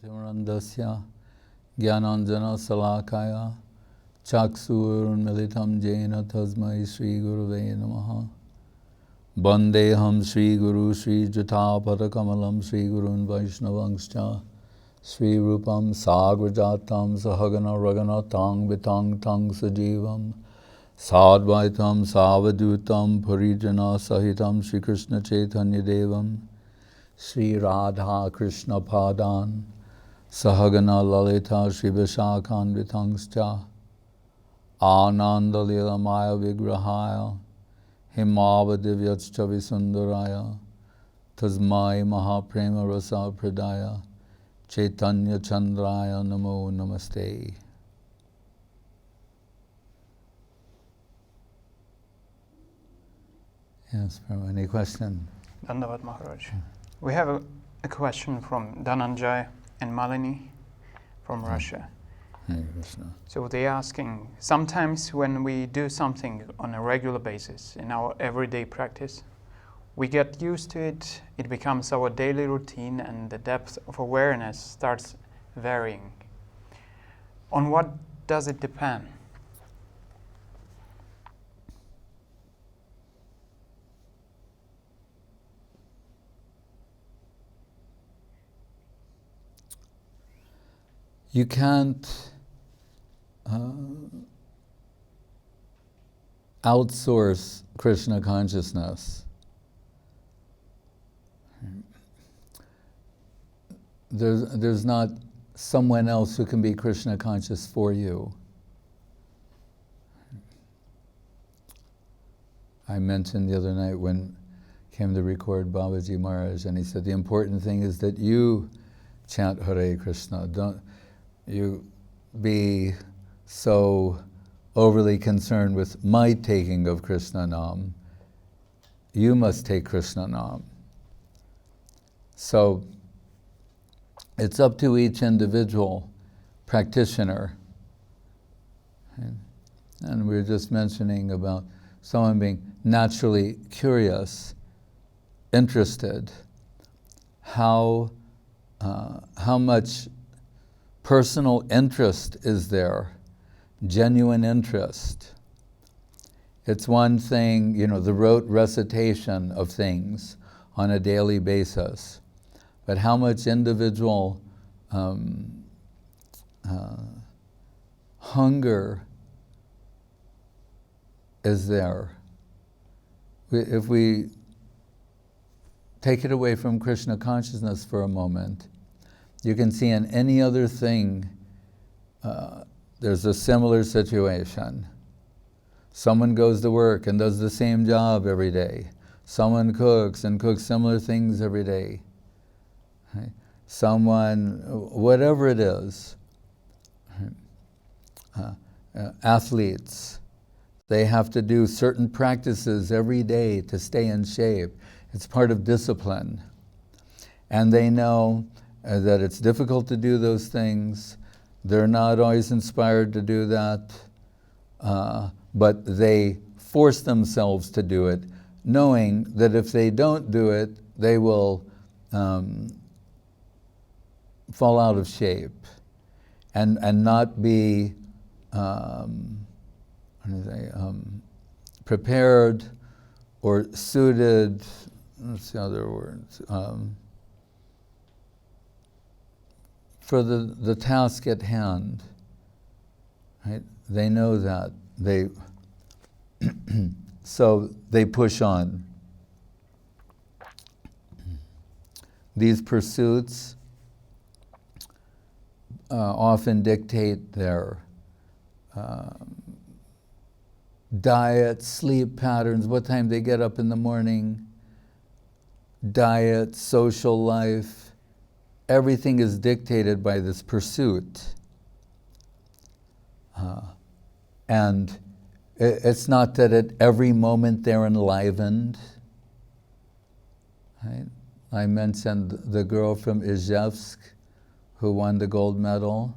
Timurandasya Gyananjana Salakaya Chaksurmilitam Jena Tasmai Sri Guruve Namaha Bandeham Sri Guru Sri Jatapada Kamalam Sri Gurun Vaishnavangscha Sri Rupam Sagrajatam Sahagana Ragana Tang Vitang Tang Sajivam Sadvaitam Savadutam Parijana Sahitam Sri Krishna Chaitanya Devam Sri Radha Krishna Padan Sahagana Lalita Sri Vishakhan Vitangscha Ananda Lila Maya Vigrahaya Himava Divyachcha Visundaraya Tasmai Mahaprema Rasa Pradaya Chaitanya Chandraya Namo Namaste. Yes, Prabhu, any question? Dandavat Maharaj. We have a question from Dhananjay and Malini from Russia. Hare Krishna. So they're asking, sometimes when we do something on a regular basis in our everyday practice, we get used to it, it becomes our daily routine, and the depth of awareness starts varying. On what does it depend? You can't outsource Krishna consciousness. There's not someone else who can be Krishna conscious for you. I mentioned the other night when came to record Babaji Maharaj, and he said the important thing is that you chant Hare Krishna. Don't you be so overly concerned with my taking of Krishna Nam. You must take Krishna Nam. So it's up to each individual practitioner. And we were just mentioning about someone being naturally curious, interested, how much personal interest is there, genuine interest. It's one thing, the rote recitation of things on a daily basis, but how much individual hunger is there? If we take it away from Krishna consciousness for a moment, you can see in any other thing, there's a similar situation. Someone goes to work and does the same job every day. Someone cooks and cooks similar things every day. Right? Someone, whatever it is, athletes, they have to do certain practices every day to stay in shape. It's part of discipline. And they know that it's difficult to do those things. They're not always inspired to do that, but they force themselves to do it, knowing that if they don't do it, they will fall out of shape and not be prepared or suited, what's the other words, for the task at hand, right? They know that. So they push on. These pursuits often dictate their diet, sleep patterns, what time they get up in the morning, diet, social life. Everything is dictated by this pursuit. And it's not that at every moment they're enlivened. Right? I mentioned the girl from Izhevsk who won the gold medal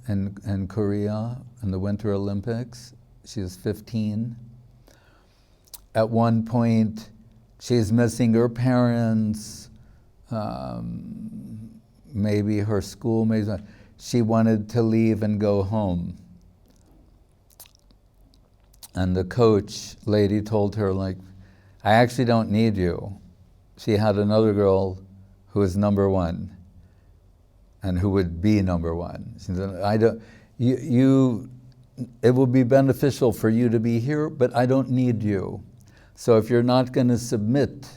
in Korea in the Winter Olympics. She was 15. At one point, she's missing her parents, maybe her schoolmates, she wanted to leave and go home. And the coach lady told her, like, I actually don't need you. She had another girl who was number one and who would be number one. She said, it will be beneficial for you to be here, but I don't need you. So if you're not going to submit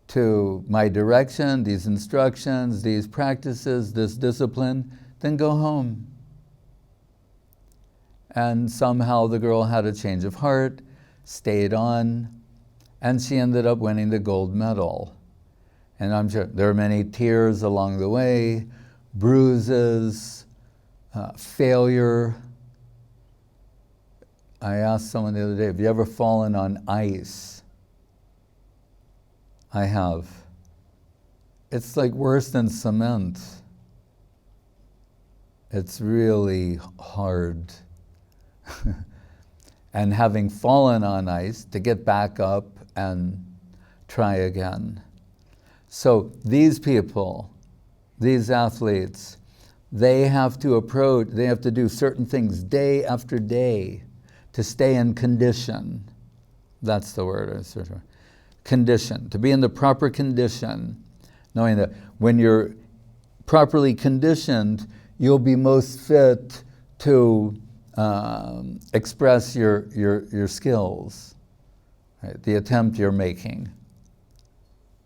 to my direction, these instructions, these practices, this discipline, then go home. And somehow the girl had a change of heart, stayed on, and she ended up winning the gold medal. And I'm sure there are many tears along the way, bruises, failure. I asked someone the other day, have you ever fallen on ice? I have. It's like worse than cement. It's really hard. And having fallen on ice, to get back up and try again. So these people, these athletes, they have to do certain things day after day to stay in condition. That's the word. Condition, to be in the proper condition, knowing that when you're properly conditioned, you'll be most fit to express your skills, right? The attempt you're making.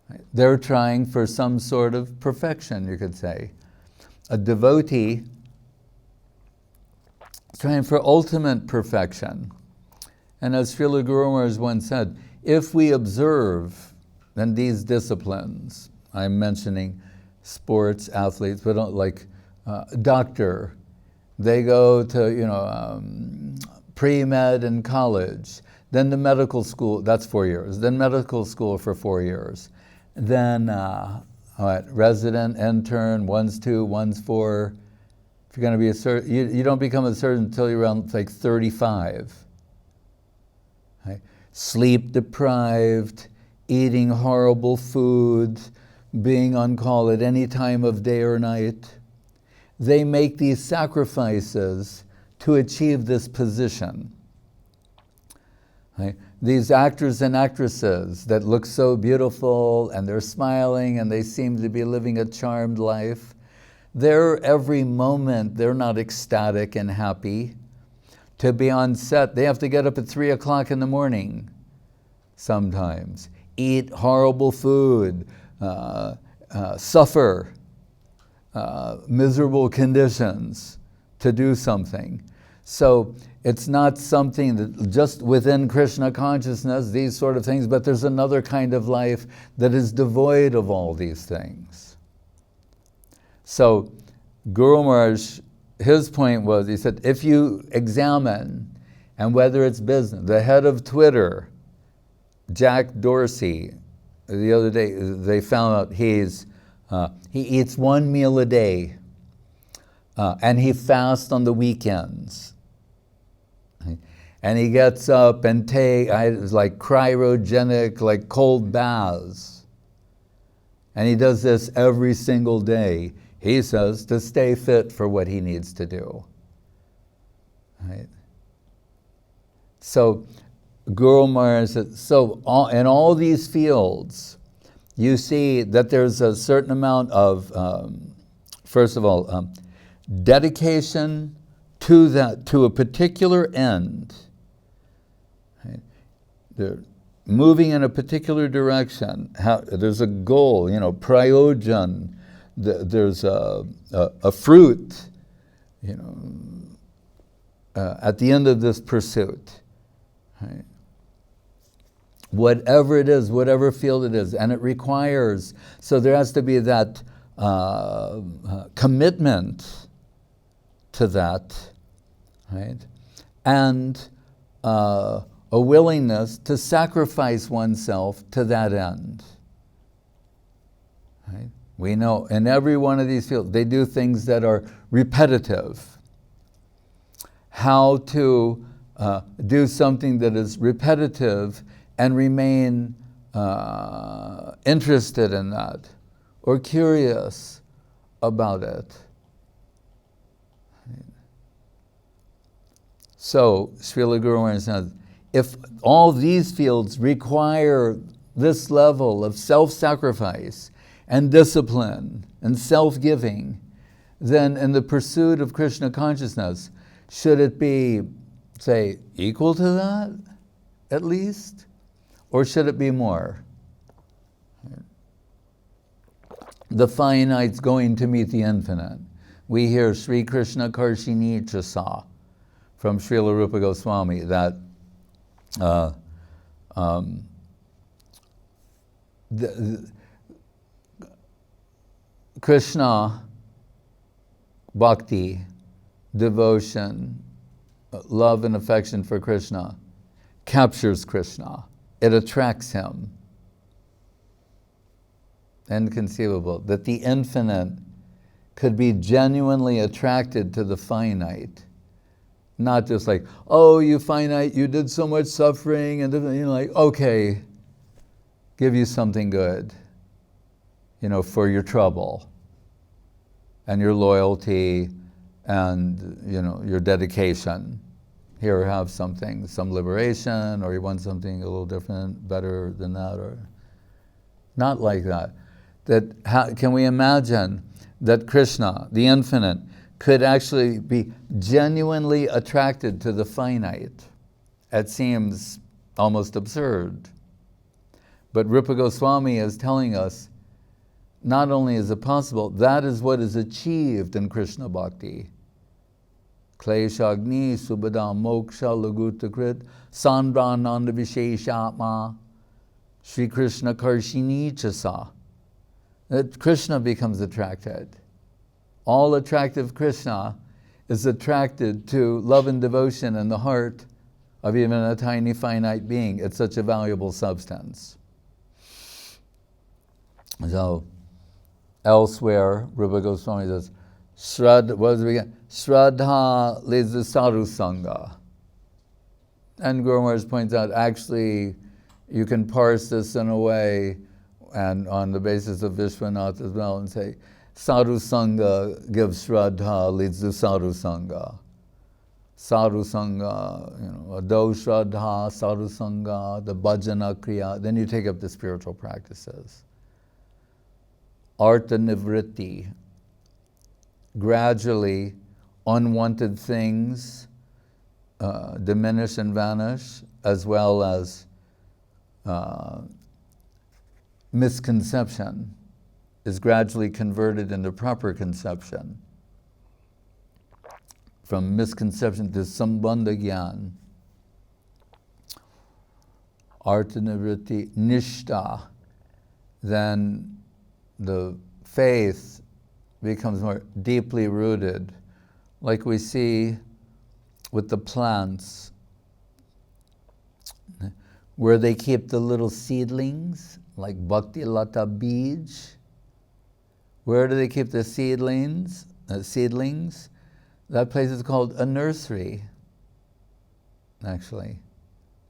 Right? They're trying for some sort of perfection, you could say. A devotee is trying for ultimate perfection. And as Srila Guru Maharaj once said, if we observe then these disciplines, I'm mentioning sports, athletes, but don't like doctor, they go to pre-med and college, then the medical school, that's 4 years, then medical school for 4 years, then resident, intern, one's 2, one's 4. If you're going to be a surgeon, you don't become a surgeon until you're around like 35. Right? Sleep deprived, eating horrible food, being on call at any time of day or night. They make these sacrifices to achieve this position. Right? These actors and actresses that look so beautiful and they're smiling and they seem to be living a charmed life, every moment they're not ecstatic and happy. To be on set, they have to get up at 3 o'clock in the morning sometimes, eat horrible food, suffer miserable conditions to do something. So it's not something that just within Krishna consciousness, these sort of things, but there's another kind of life that is devoid of all these things. So Guru Maharaj, his point was, he said, if you examine, and whether it's business, the head of Twitter, Jack Dorsey, the other day they found out he eats 1 meal a day, and he fasts on the weekends. And he gets up and takes like cryogenic, like cold baths. And he does this every single day, he says, to stay fit for what he needs to do. Right? So Guru Maharaj said, in all these fields, you see that there's a certain amount of, first of all, dedication to a particular end. Right? They're moving in a particular direction. There's a goal, prayojan. There's a fruit, at the end of this pursuit. Right? Whatever it is, whatever field it is, and it requires, so there has to be that commitment to that, right? And a willingness to sacrifice oneself to that end. Right? We know in every one of these fields, they do things that are repetitive. How to do something that is repetitive and remain interested in that, or curious, about it. So, Srila Guru Maharaj says, if all these fields require this level of self-sacrifice and discipline and self-giving, then in the pursuit of Krishna consciousness, should it be, say, equal to that, at least? Or should it be more? The finite's going to meet the infinite. We hear Sri Krishna Karshini Chasa from Srila Rupa Goswami that Krishna, bhakti, devotion, love and affection for Krishna captures Krishna. It attracts him. Inconceivable that the infinite could be genuinely attracted to the finite. Not just like, oh, you finite, you did so much suffering, and like, okay, give you something good, for your trouble and your loyalty and, your dedication. Here, have something, some liberation, or you want something a little different, better than that, or not like that. Can we imagine that Krishna, the infinite, could actually be genuinely attracted to the finite? It seems almost absurd. But Rupa Goswami is telling us, not only is it possible, that is what is achieved in Krishna Bhakti. Kleshagni subhadam moksha lagutakrit sandrananda visheshatma Sri Krishna Karshini Chasa. That Krishna becomes attracted. All attractive Krishna is attracted to love and devotion in the heart of even a tiny finite being. It's such a valuable substance. So, elsewhere, Rupa Goswami says, Shraddha leads to sadhu sangha. And Guru Maharaj points out, actually, you can parse this in a way, and on the basis of Vishwanath as well, and say, sadhu sangha gives shraddha, leads to sadhu sangha. Sadhu sangha, ado shraddha, sadhu sangha, the bhajana kriya, then you take up the spiritual practices. Artha nivritti, gradually unwanted things diminish and vanish, as well as misconception is gradually converted into proper conception. From misconception to sambandha gyan. Artha-nivritti nishta, then the faith becomes more deeply rooted, like we see with the plants, where they keep the little seedlings, like Bhakti Lata Bij. Where do they keep the seedlings? That place is called a nursery, actually.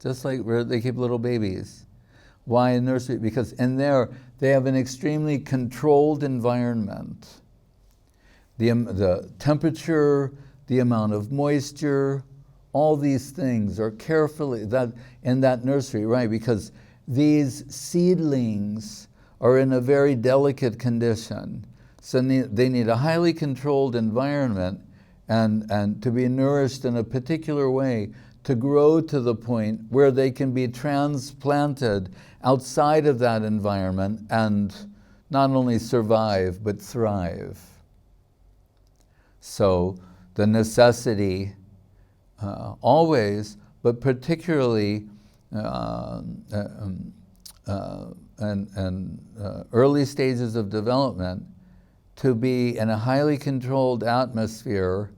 Just like where they keep little babies. Why a nursery? Because in there, they have an extremely controlled environment. The temperature, the amount of moisture, all these things are carefully, in that nursery, right? Because these seedlings are in a very delicate condition. So they need a highly controlled environment and to be nourished in a particular way to grow to the point where they can be transplanted outside of that environment and not only survive, but thrive. So the necessity always, but particularly and early stages of development, to be in a highly controlled atmosphere,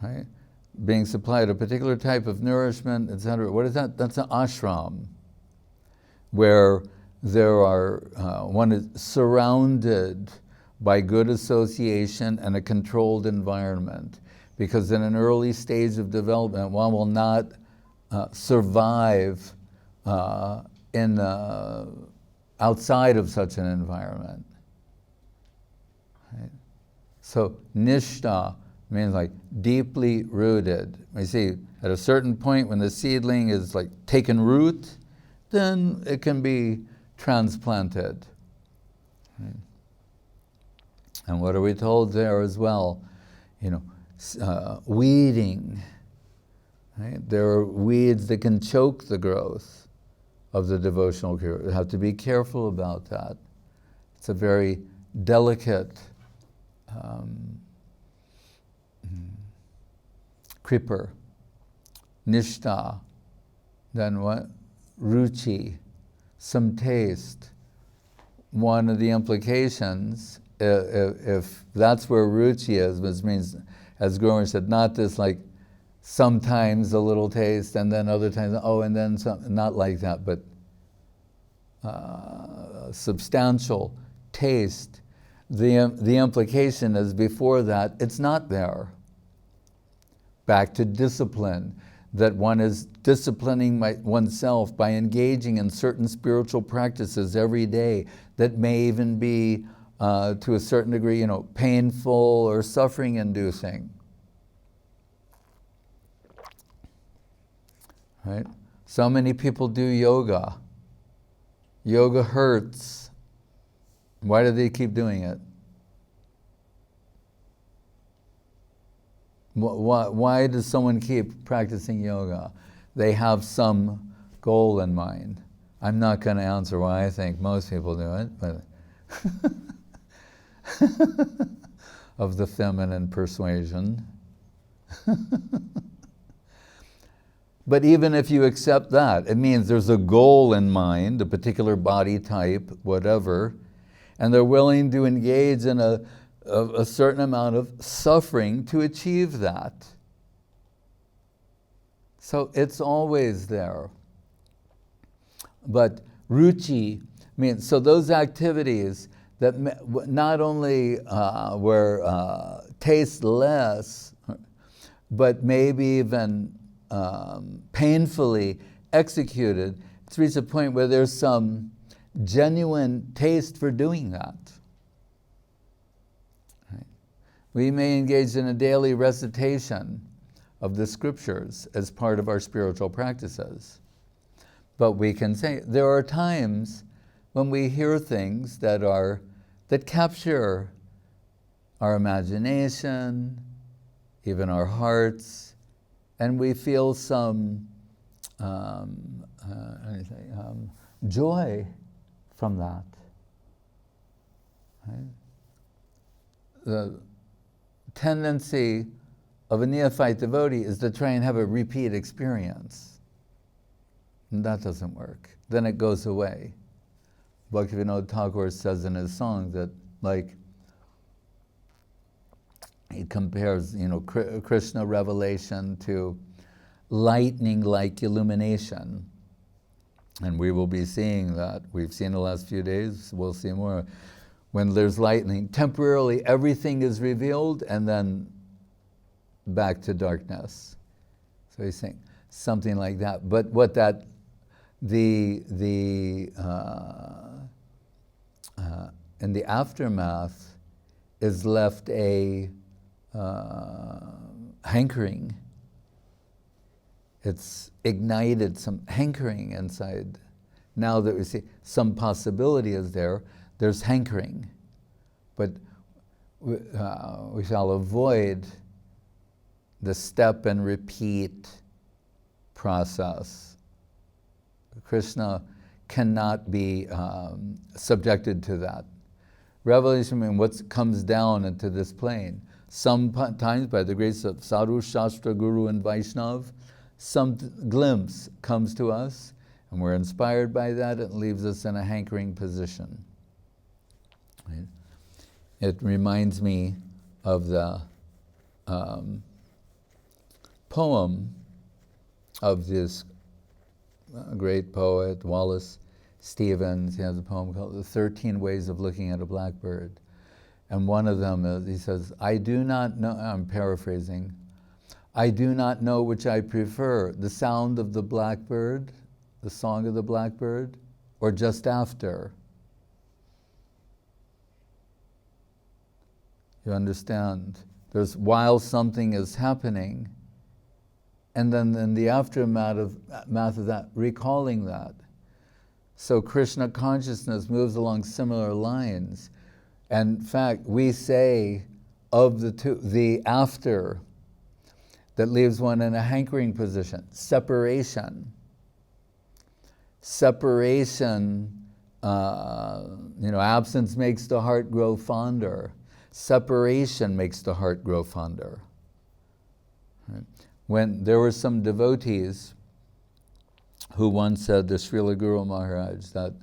right? Being supplied a particular type of nourishment, etc. What is that? That's an ashram, where one is surrounded by good association and a controlled environment. Because in an early stage of development, one will not survive outside of such an environment. Right? So nishta means like deeply rooted. We see at a certain point when the seedling is like taken root, then it can be transplanted. Right? And what are we told there as well? Weeding. Right? There are weeds that can choke the growth of the devotional career. We have to be careful about that. It's a very delicate creeper. Nishta, then what? Ruchi, some taste. One of the implications, if that's where ruchi is, which means, as Guru said, not this like sometimes a little taste and then other times, and then some, not like that, but substantial taste. The implication is before that, it's not there. Back to discipline, that one is disciplining oneself by engaging in certain spiritual practices every day that may even be, to a certain degree, painful or suffering-inducing. Right? So many people do yoga. Yoga hurts. Why do they keep doing it? Why does someone keep practicing yoga? They have some goal in mind. I'm not going to answer why I think most people do it, but of the feminine persuasion. But even if you accept that, it means there's a goal in mind, a particular body type, whatever, and they're willing to engage in a certain amount of suffering to achieve that. So it's always there. But ruchi means, so those activities that not only were tasteless, but maybe even painfully executed, it's reached a point where there's some genuine taste for doing that. Right? We may engage in a daily recitation of the scriptures as part of our spiritual practices. But we can say there are times when we hear things that capture our imagination, even our hearts, and we feel some joy from that. Right? The tendency of a neophyte devotee is to try and have a repeat experience. And that doesn't work. Then it goes away. Bhaktivinoda Thakur says in his song that, like, he compares, Krishna revelation to lightning-like illumination. And we will be seeing that. We've seen the last few days, we'll see more. When there's lightning, temporarily everything is revealed and then back to darkness. So he's saying something like that. But what that, in the aftermath is left a hankering. It's ignited some hankering inside. Now that we see some possibility is there, there's hankering. But we shall avoid the step and repeat process. Krishna cannot be subjected to that. Revelation means what comes down into this plane. Sometimes, by the grace of Sadhu, Shastra, Guru, and Vaishnav, some glimpse comes to us, and we're inspired by that. It leaves us in a hankering position. Right? It reminds me of the poem of this great poet, Wallace Stevens. He has a poem called The 13 Ways of Looking at a Blackbird. And one of them is, he says, I do not know, I'm paraphrasing, I do not know which I prefer, the sound of the blackbird, the song of the blackbird, or just after. You understand? There's while something is happening, and then in the aftermath of that, recalling that. So Krishna consciousness moves along similar lines. And in fact, we say of the two, the after, that leaves one in a hankering position, separation. Separation, absence makes the heart grow fonder. Separation makes the heart grow fonder. Right? When there were some devotees who once said to Srila Guru Maharaj that,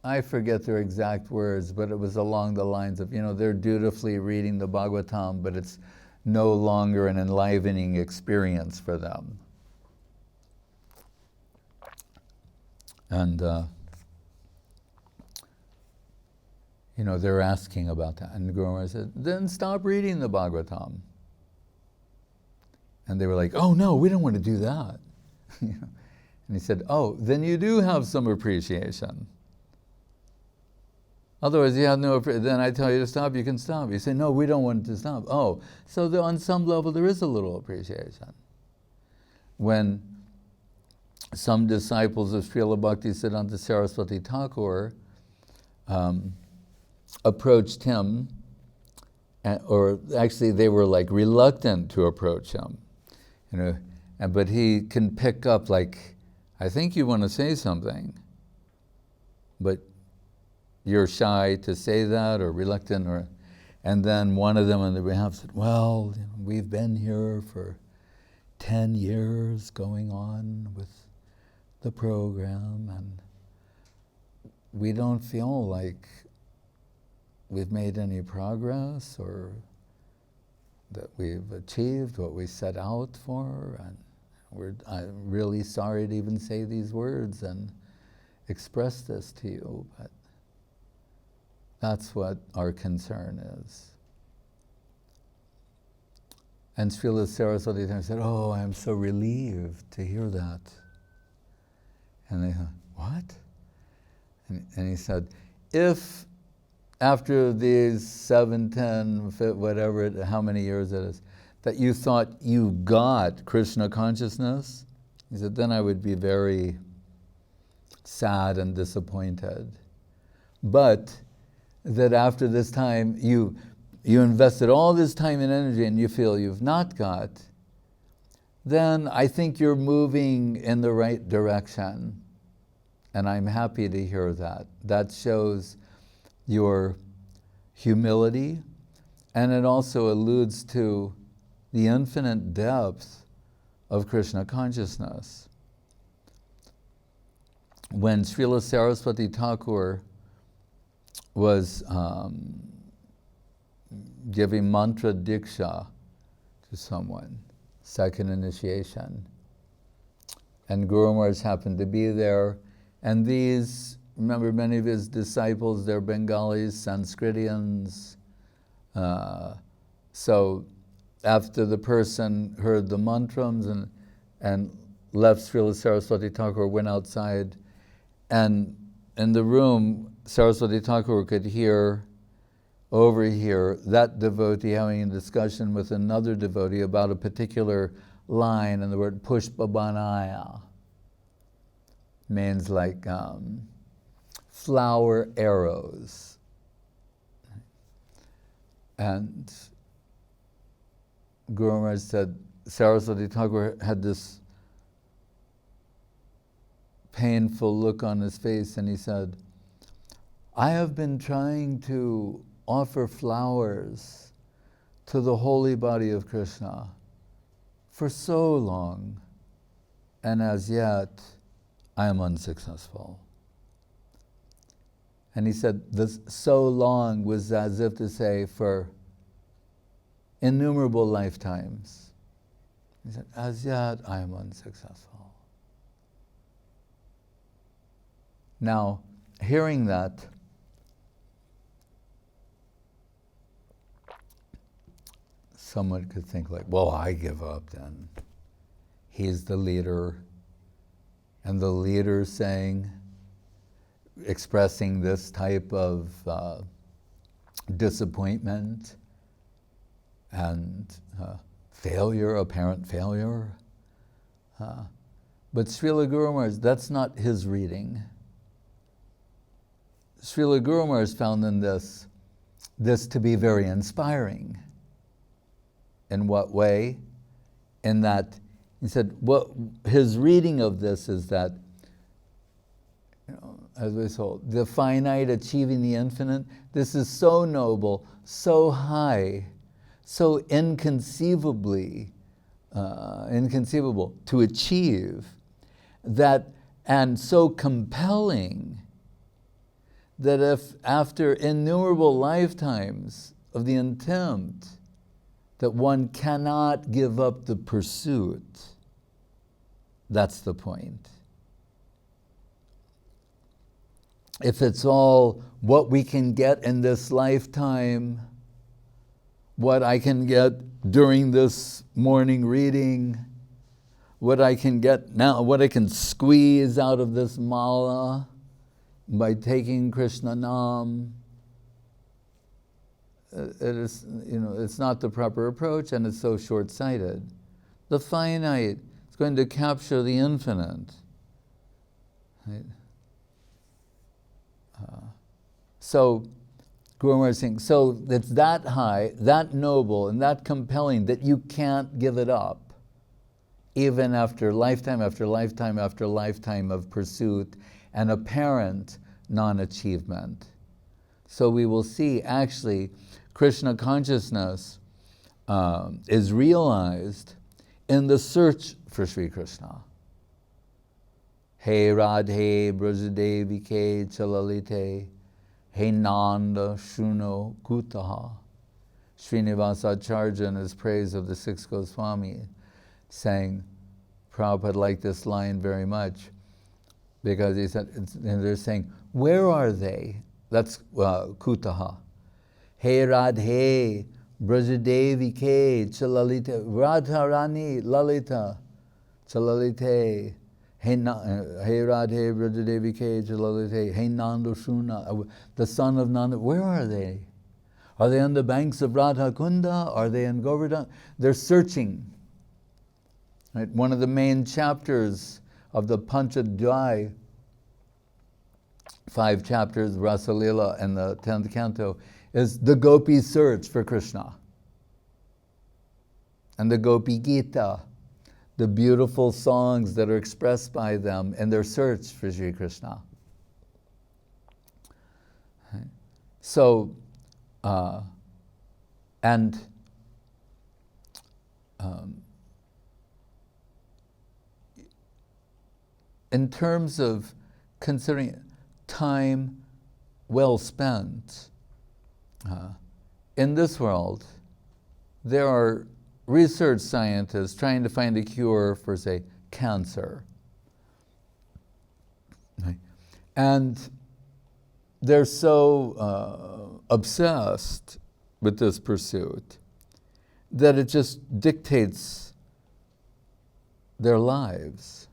I forget their exact words, but it was along the lines of, they're dutifully reading the Bhagavatam, but it's no longer an enlivening experience for them. And, they're asking about that. And the Guru Maharaj said, then stop reading the Bhagavatam. And they were like, oh no, we don't want to do that. And he said, oh, then you do have some appreciation. Otherwise, you have no, then I tell you to stop, you can stop. You say, no, we don't want to stop. Oh, so on some level there is a little appreciation. When some disciples of Srila Bhakti Siddhanta Saraswati Thakur approached him, or actually they were like reluctant to approach him, but he can pick up like, I think you want to say something, but you're shy to say that or reluctant, and then one of them on their behalf said, well, we've been here for 10 years going on with the program, and we don't feel like we've made any progress or that we've achieved what we set out for, and I'm really sorry to even say these words and express this to you, but that's what our concern is. And Srila Saraswati said, oh, I'm so relieved to hear that. And they thought, what? And he said, if after these 7, 10, whatever, how many years it is, that you thought you got Krishna consciousness, he said, then I would be very sad and disappointed. But that after this time, you invested all this time and energy and you feel you've not got, then I think you're moving in the right direction. And I'm happy to hear that. That shows your humility, and it also alludes to the infinite depth of Krishna consciousness. When Srila Saraswati Thakur was giving mantra diksha to someone, second initiation, and Guru Maharaj happened to be there, and these, remember many of his disciples, they're Bengalis, Sanskritians, so after the person heard the mantras and left, Srila Saraswati Thakur went outside, and in the room, Saraswati Thakur could overhear that devotee having a discussion with another devotee about a particular line, and the word pushpabanaya means like flower arrows. And Guru Maharaj said, Saraswati Thakur had this painful look on his face, and he said, I have been trying to offer flowers to the holy body of Krishna for so long, and as yet I am unsuccessful. And he said this so long was as if to say for innumerable lifetimes. He said, as yet I am unsuccessful. Now, hearing that, someone could think like, well, I give up then. He's the leader, and the leader saying, expressing this type of disappointment and failure, apparent failure. But Srila Guru Maharaj, that's not his reading. Srila Guru Maharaj found in this to be very inspiring. In what way? In that, he said, what his reading of this is that, as we saw, the finite achieving the infinite, this is so noble, so high, so inconceivable to achieve, that, and so compelling, that if after innumerable lifetimes of the attempt, that one cannot give up the pursuit. That's the point. If it's all what we can get in this lifetime, what I can get during this morning reading, what I can get now, what I can squeeze out of this mala by taking Krishna Nam, it is, it's not the proper approach, and it's so short-sighted. The finite is going to capture the infinite. Right? So, Guru Maharaj is saying, so it's that high, that noble, and that compelling that you can't give it up, even after lifetime after lifetime after lifetime of pursuit and apparent non-achievement. So we will see, actually, Krishna consciousness is realized in the search for Sri Krishna. Hey Radhe Brajadevi Ke Chalalite, Hey Nanda Shuno Kutaha. Srinivasa Acharya in his praise of the six Goswami saying, Prabhupada liked this line very much, because he said, and they're saying, where are they? That's Kutaha. Hey Radhe, Brajadevi Ke, Chalalite, Radharani, Lalita, Chalalite, Hey Radhe, Brajadevi Ke, Chalalite, Hey Nanda Shuna, the son of Nanda, where are they? Are they on the banks of Radha Kunda? Are they in Govardhan? They're searching. Right? One of the main chapters of the Panchadhyay, 5 chapters, Rasa Lila, and the 10th canto, is the Gopi search for Krishna. And the Gopi Gita, the beautiful songs that are expressed by them in their search for Sri Krishna. Right. So, in terms of considering time well spent, in this world, there are research scientists trying to find a cure for, say, cancer. Right? And they're so obsessed with this pursuit that it just dictates their lives.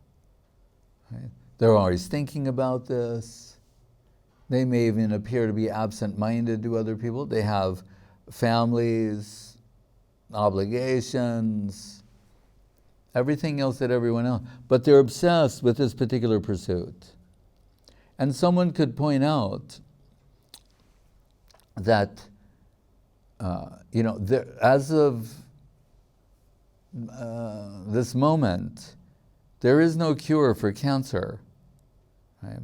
Right? They're always thinking about this. They may even appear to be absent-minded to other people. They have families, obligations, everything else that everyone else, but they're obsessed with this particular pursuit. And someone could point out that, as of this moment, there is no cure for cancer. Right?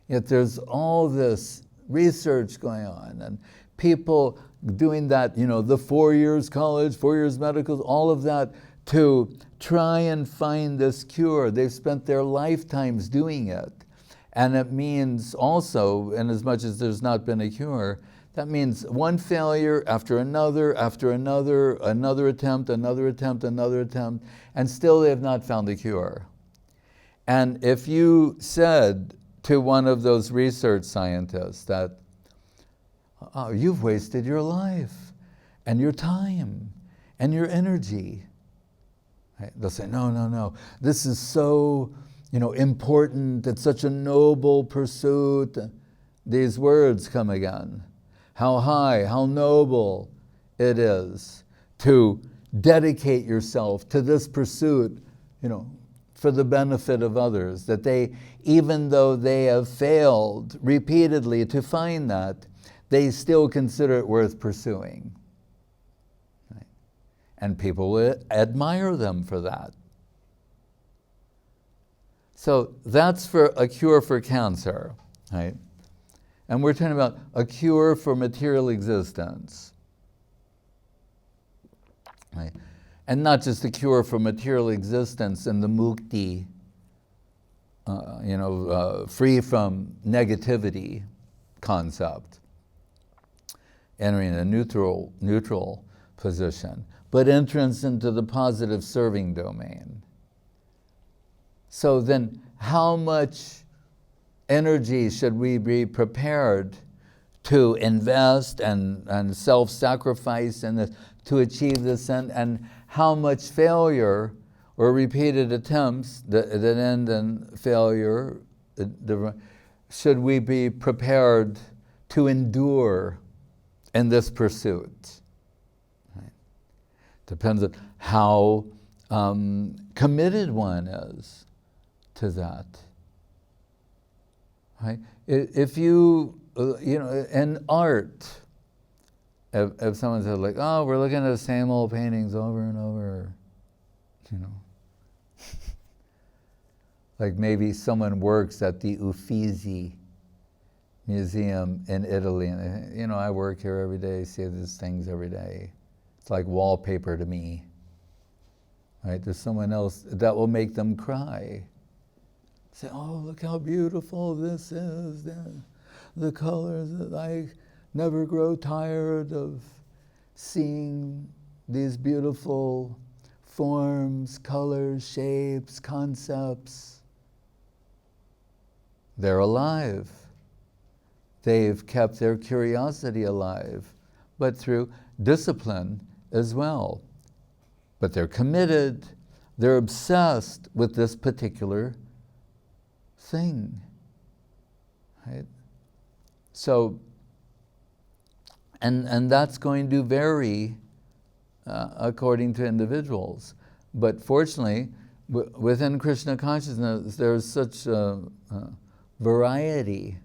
Yet there's all this research going on, and people doing that, the 4 years college, 4 years medical, all of that to try and find this cure. They've spent their lifetimes doing it. And it means also, in as much as there's not been a cure, that means one failure after another, another attempt, and still they have not found a cure. And if you said to one of those research scientists that, oh, you've wasted your life and your time and your energy. Right? They'll say, no, this is so important, it's such a noble pursuit. These words come again. How high, how noble it is to dedicate yourself to this pursuit, for the benefit of others, that they, even though they have failed repeatedly to find that, they still consider it worth pursuing. Right? And people will admire them for that. So that's for a cure for cancer, right? And we're talking about a cure for material existence, right? And not just a cure for material existence and the mukti, free from negativity concept, entering a neutral position, but entrance into the positive serving domain. So then how much energy should we be prepared to invest and self-sacrifice in this, to achieve this end, and how much failure or repeated attempts that end in failure should we be prepared to endure in this pursuit? Right? Depends on how committed one is to that. Right? If you, in art, if someone said like, oh, we're looking at the same old paintings over and over, like maybe someone works at the Uffizi Museum in Italy, and I work here every day, see these things every day. It's like wallpaper to me. Right? There's someone else that will make them cry. Say, oh, look how beautiful this is. The colors, I never grow tired of seeing these beautiful forms, colors, shapes, concepts. They're alive. They've kept their curiosity alive, but through discipline as well. But they're committed, they're obsessed with this particular thing, right? So, and that's going to vary according to individuals. But fortunately, within Krishna consciousness, there's such variety.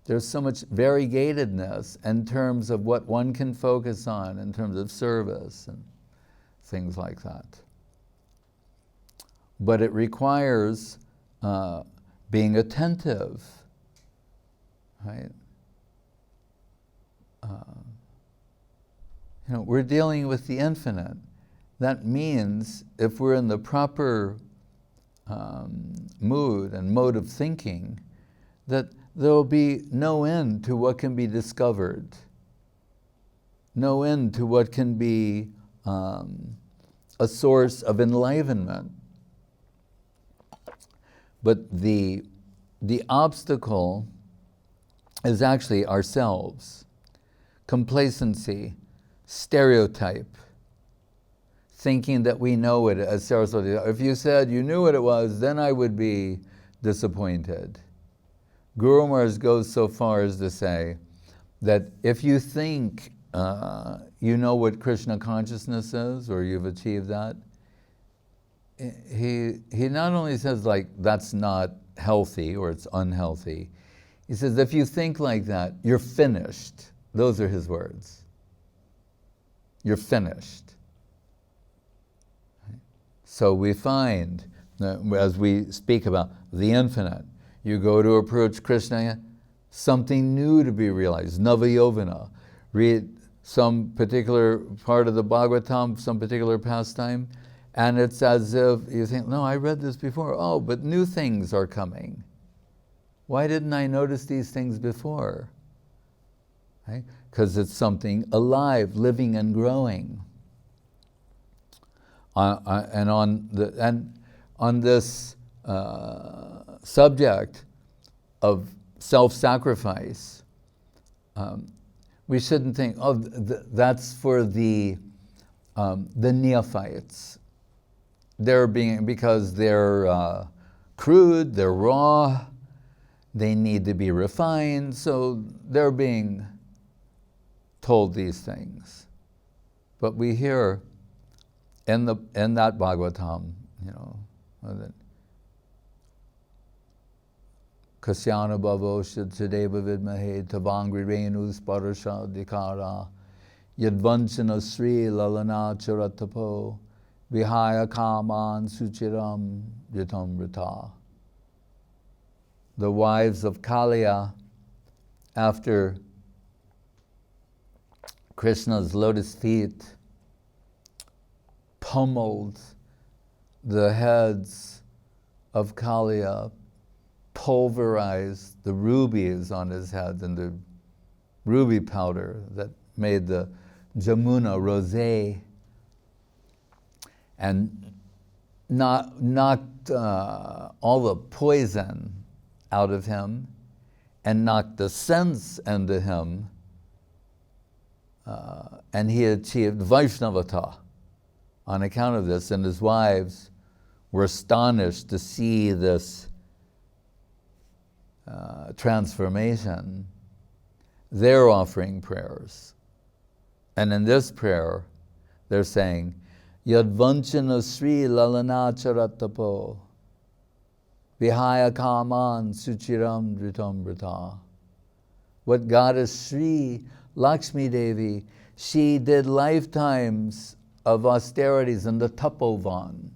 There's so much variegatedness in terms of what one can focus on, in terms of service and things like that. But it requires being attentive, right? We're dealing with the infinite. That means if we're in the proper mood and mode of thinking, that there will be no end to what can be discovered, no end to what can be a source of enlivenment. But the obstacle is actually ourselves. Complacency, stereotype, thinking that we know it, as Saraswati. If you said you knew what it was, then I would be disappointed. Guru Maharaj goes so far as to say that if you think you know what Krishna consciousness is, or you've achieved that, he not only says like that's not healthy or it's unhealthy, he says if you think like that, you're finished. Those are his words. You're finished. So we find, as we speak about the infinite, you go to approach Krishna, something new to be realized, Navayovana. Read some particular part of the Bhagavatam, some particular pastime, and it's as if you think, no, I read this before. Oh, but new things are coming. Why didn't I notice these things before? Right? Because it's something alive, living and growing. And on this subject of self-sacrifice, we shouldn't think, oh, that's for the neophytes. They're because they're crude, they're raw, they need to be refined, so they're being told these things. But we hear in that Bhagavatam, that Kasyana Bhavo Shadchadeva Vidmahe Tavangri Renus Parasha Dikara Yadvanchana Sri Lalana Charatapo Vihaya Kaman Suchiram Jitamrita. The wives of Kaliya, after Krishna's lotus feet pummeled the heads of Kaliya, pulverized the rubies on his head and the ruby powder that made the Jamuna rosé, and knocked all the poison out of him and knocked the sense into him, and he achieved Vaishnavata on account of this, and his wives were astonished to see this transformation. They're offering prayers. And in this prayer, they're saying, Yadvanchana Sri Lalana Charatapo Vihaya Kaman Suchiram Dritam Brita. What goddess Sri Lakshmi Devi, she did lifetimes of austerities in the Tapovan.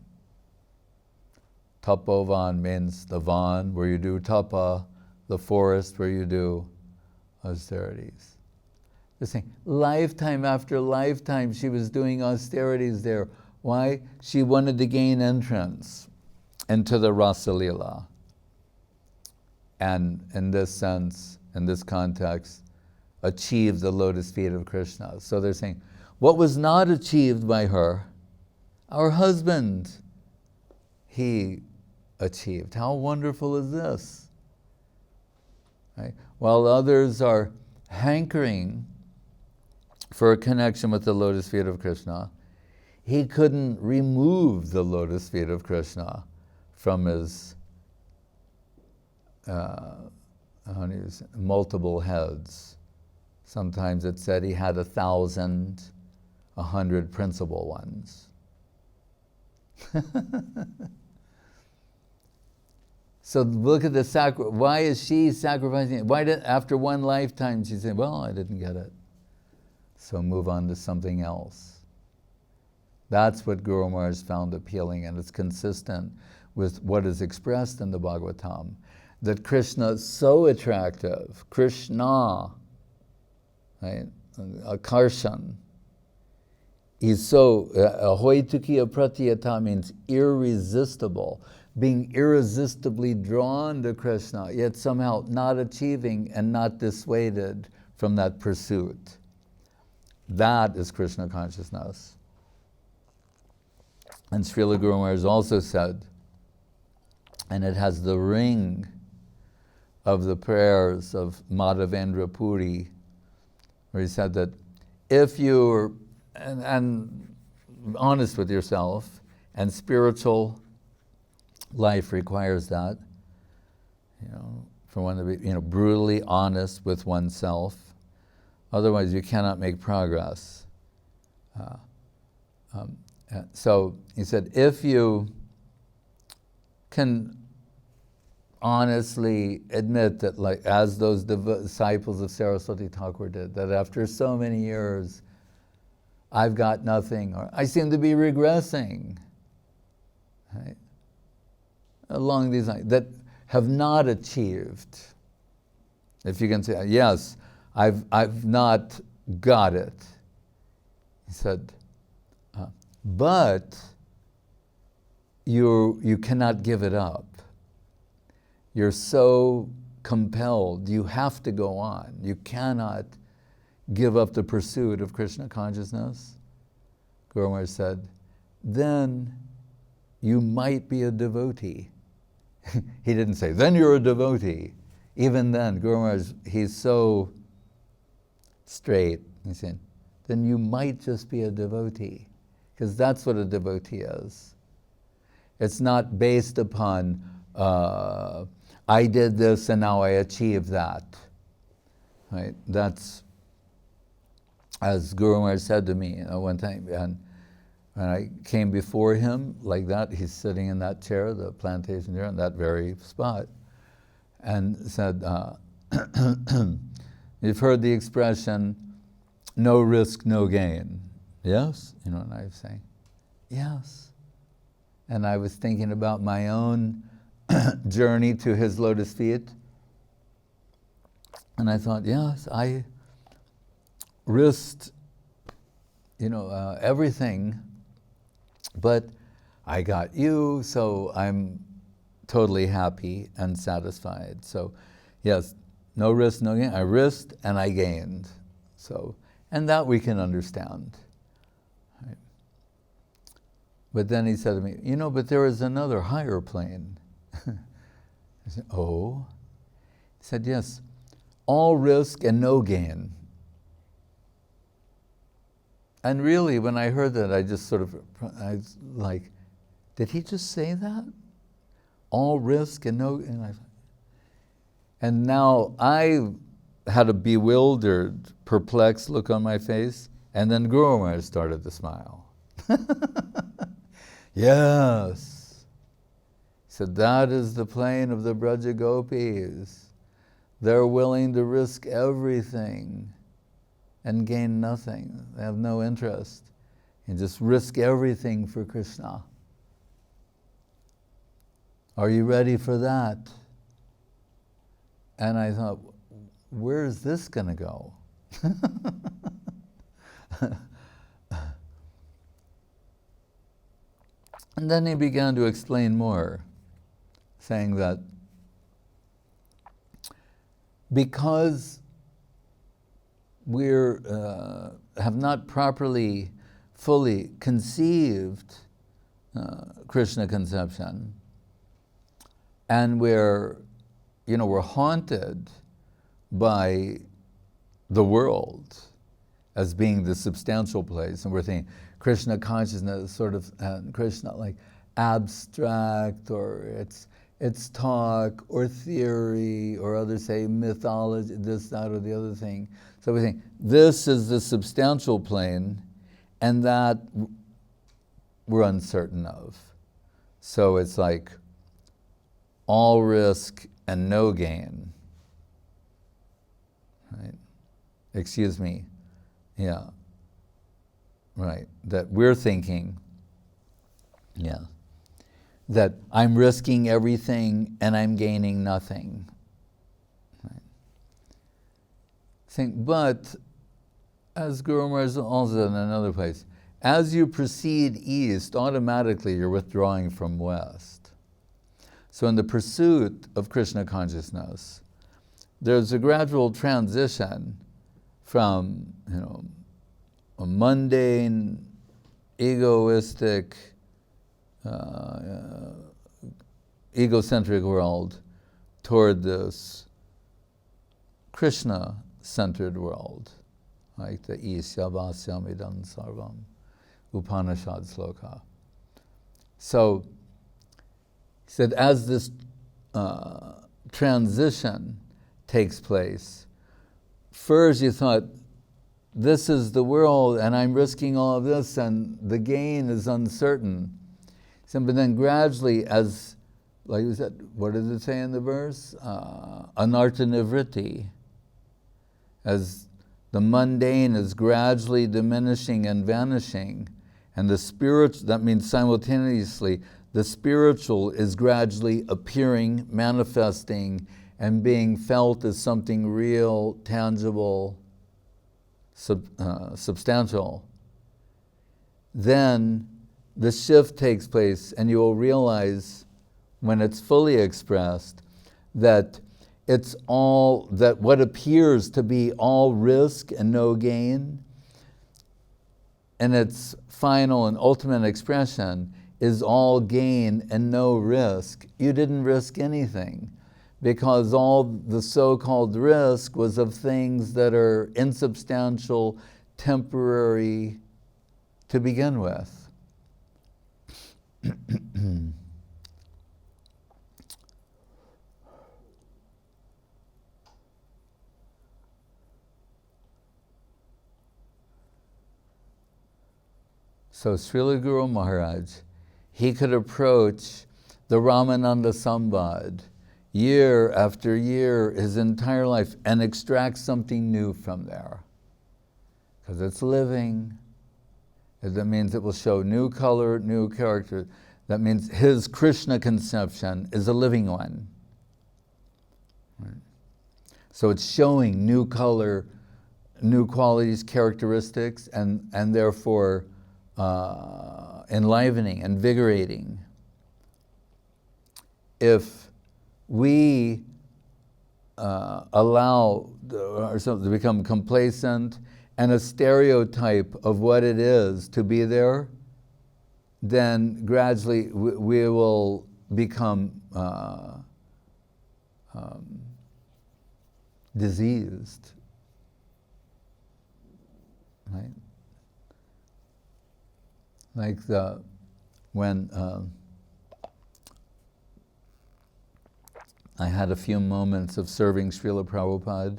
Tapovan means the van where you do tapa, the forest where you do austerities. They're saying, lifetime after lifetime she was doing austerities there. Why? She wanted to gain entrance into the Rasa Lila. And in this sense, in this context, achieve the lotus feet of Krishna. So they're saying, what was not achieved by her, our husband, he achieved. How wonderful is this? Right? While others are hankering for a connection with the lotus feet of Krishna, he couldn't remove the lotus feet of Krishna from his multiple heads. Sometimes it said he had 1,000, 100 principal ones. So look at the why is she sacrificing? Why did, after one lifetime, she said, well, I didn't get it. So move on to something else. That's what Guru Maharaj found appealing, and it's consistent with what is expressed in the Bhagavatam, that Krishna is so attractive. Krishna, right? Akarshan. He's so, ahoitukiya pratyata means irresistible, being irresistibly drawn to Krishna, yet somehow not achieving and not dissuaded from that pursuit. That is Krishna consciousness. And Srila Guru Maharaj also said, and it has the ring of the prayers of Madhavendra Puri, where he said that if you're and honest with yourself, and spiritual life requires that, for one to be brutally honest with oneself. Otherwise, you cannot make progress. So he said, if you can honestly admit that, like as those disciples of Saraswati Thakur did, that after so many years, I've got nothing, or I seem to be regressing, right? Along these lines, that have not achieved. If you can say, yes, I've not got it. He said, but you cannot give it up. You're so compelled, you have to go on. You cannot give up the pursuit of Krishna consciousness. Guru Maharaj said, then you might be a devotee. He didn't say, then you're a devotee. Even then, Guru Maharaj, he's so straight. He said, then you might just be a devotee. Because that's what a devotee is. It's not based upon I did this and now I achieved that. Right? That's, as Guru Maharaj said to me, one time, and when I came before him like that, he's sitting in that chair, the plantation chair, in that very spot, and said, you've heard the expression, no risk, no gain. Yes? You know, and I was saying, yes. And I was thinking about my own journey to his lotus feet. And I thought, yes, I risked, everything, but I got you, so I'm totally happy and satisfied. So, yes, no risk, no gain. I risked and I gained. So, and that we can understand. Right? But then he said to me, but there is another higher plane. I said, oh? He said, yes, all risk and no gain. And really, when I heard that, I was like, did he just say that? All risk and no, and now I had a bewildered, perplexed look on my face, and then Guru Maharaj started to smile. Yes. He said, that is the plane of the Braja Gopis. They're willing to risk everything and gain nothing. They have no interest. And just risk everything for Krishna. Are you ready for that? And I thought, where is this going to go? And then he began to explain more, saying that because we have not properly, fully conceived Krishna conception, and we're haunted by the world as being the substantial place, and we're thinking Krishna consciousness is sort of Krishna like abstract, or it's talk or theory, or others say mythology, this, that, or the other thing. So we think this is the substantial plane, and that we're uncertain of. So it's like all risk and no gain. Right? Excuse me. Yeah. Right. That we're thinking, yeah, that I'm risking everything and I'm gaining nothing. Right. But as Guru Maharaj also said in another place, as you proceed east, automatically you're withdrawing from west. So in the pursuit of Krishna consciousness, there's a gradual transition from, a mundane, egoistic, egocentric world toward this Krishna-centered world, like the Isya Vasyamidam Sarvam, Upanishad Sloka. So, he said, as this transition takes place, first you thought, this is the world and I'm risking all of this and the gain is uncertain. So, but then gradually, as, like you said, what does it say in the verse? Anartha nivriti. As the mundane is gradually diminishing and vanishing, and the spiritual, that means simultaneously, the spiritual is gradually appearing, manifesting, and being felt as something real, tangible, substantial. Then the shift takes place, and you will realize when it's fully expressed that it's all, that what appears to be all risk and no gain, and its final and ultimate expression is all gain and no risk. You didn't risk anything, because all the so-called risk was of things that are insubstantial, temporary to begin with. So Srila Guru Maharaj, he could approach the Ramananda Sambad year after year, his entire life, and extract something new from there. Because it's living. That means it will show new color, new character. That means his Krishna conception is a living one. Right. So it's showing new color, new qualities, characteristics, and therefore enlivening, invigorating. If we allow ourselves to become complacent and a stereotype of what it is to be there, then gradually we will become diseased, right? Like when I had a few moments of serving Srila Prabhupada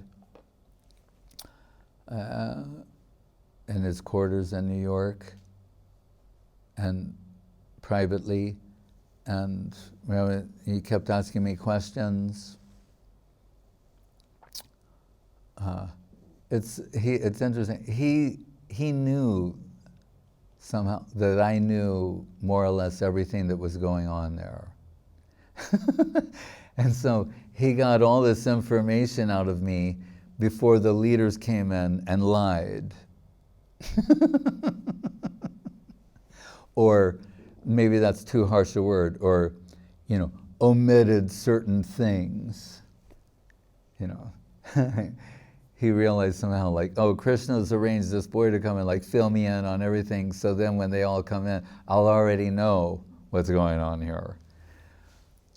in his quarters in New York and privately, and he kept asking me questions. It's interesting. He knew somehow that I knew more or less everything that was going on there. And so he got all this information out of me before the leaders came in and lied. Or maybe that's too harsh a word, or, omitted certain things, He realized somehow, like, oh, Krishna's arranged this boy to come and like fill me in on everything, so then when they all come in, I'll already know what's going on here.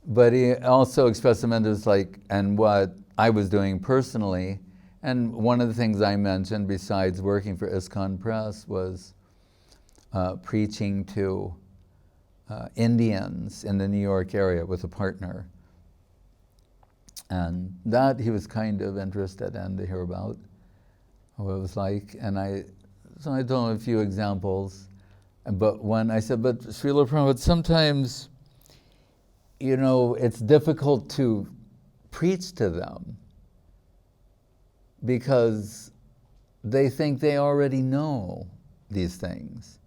But he also expressed some interest, and what I was doing personally, and one of the things I mentioned besides working for ISKCON Press was preaching to Indians in the New York area with a partner. And that he was kind of interested in to hear about what it was like. And I told him a few examples. But when I said, but Srila Prabhupada, sometimes, it's difficult to preach to them because they think they already know these things.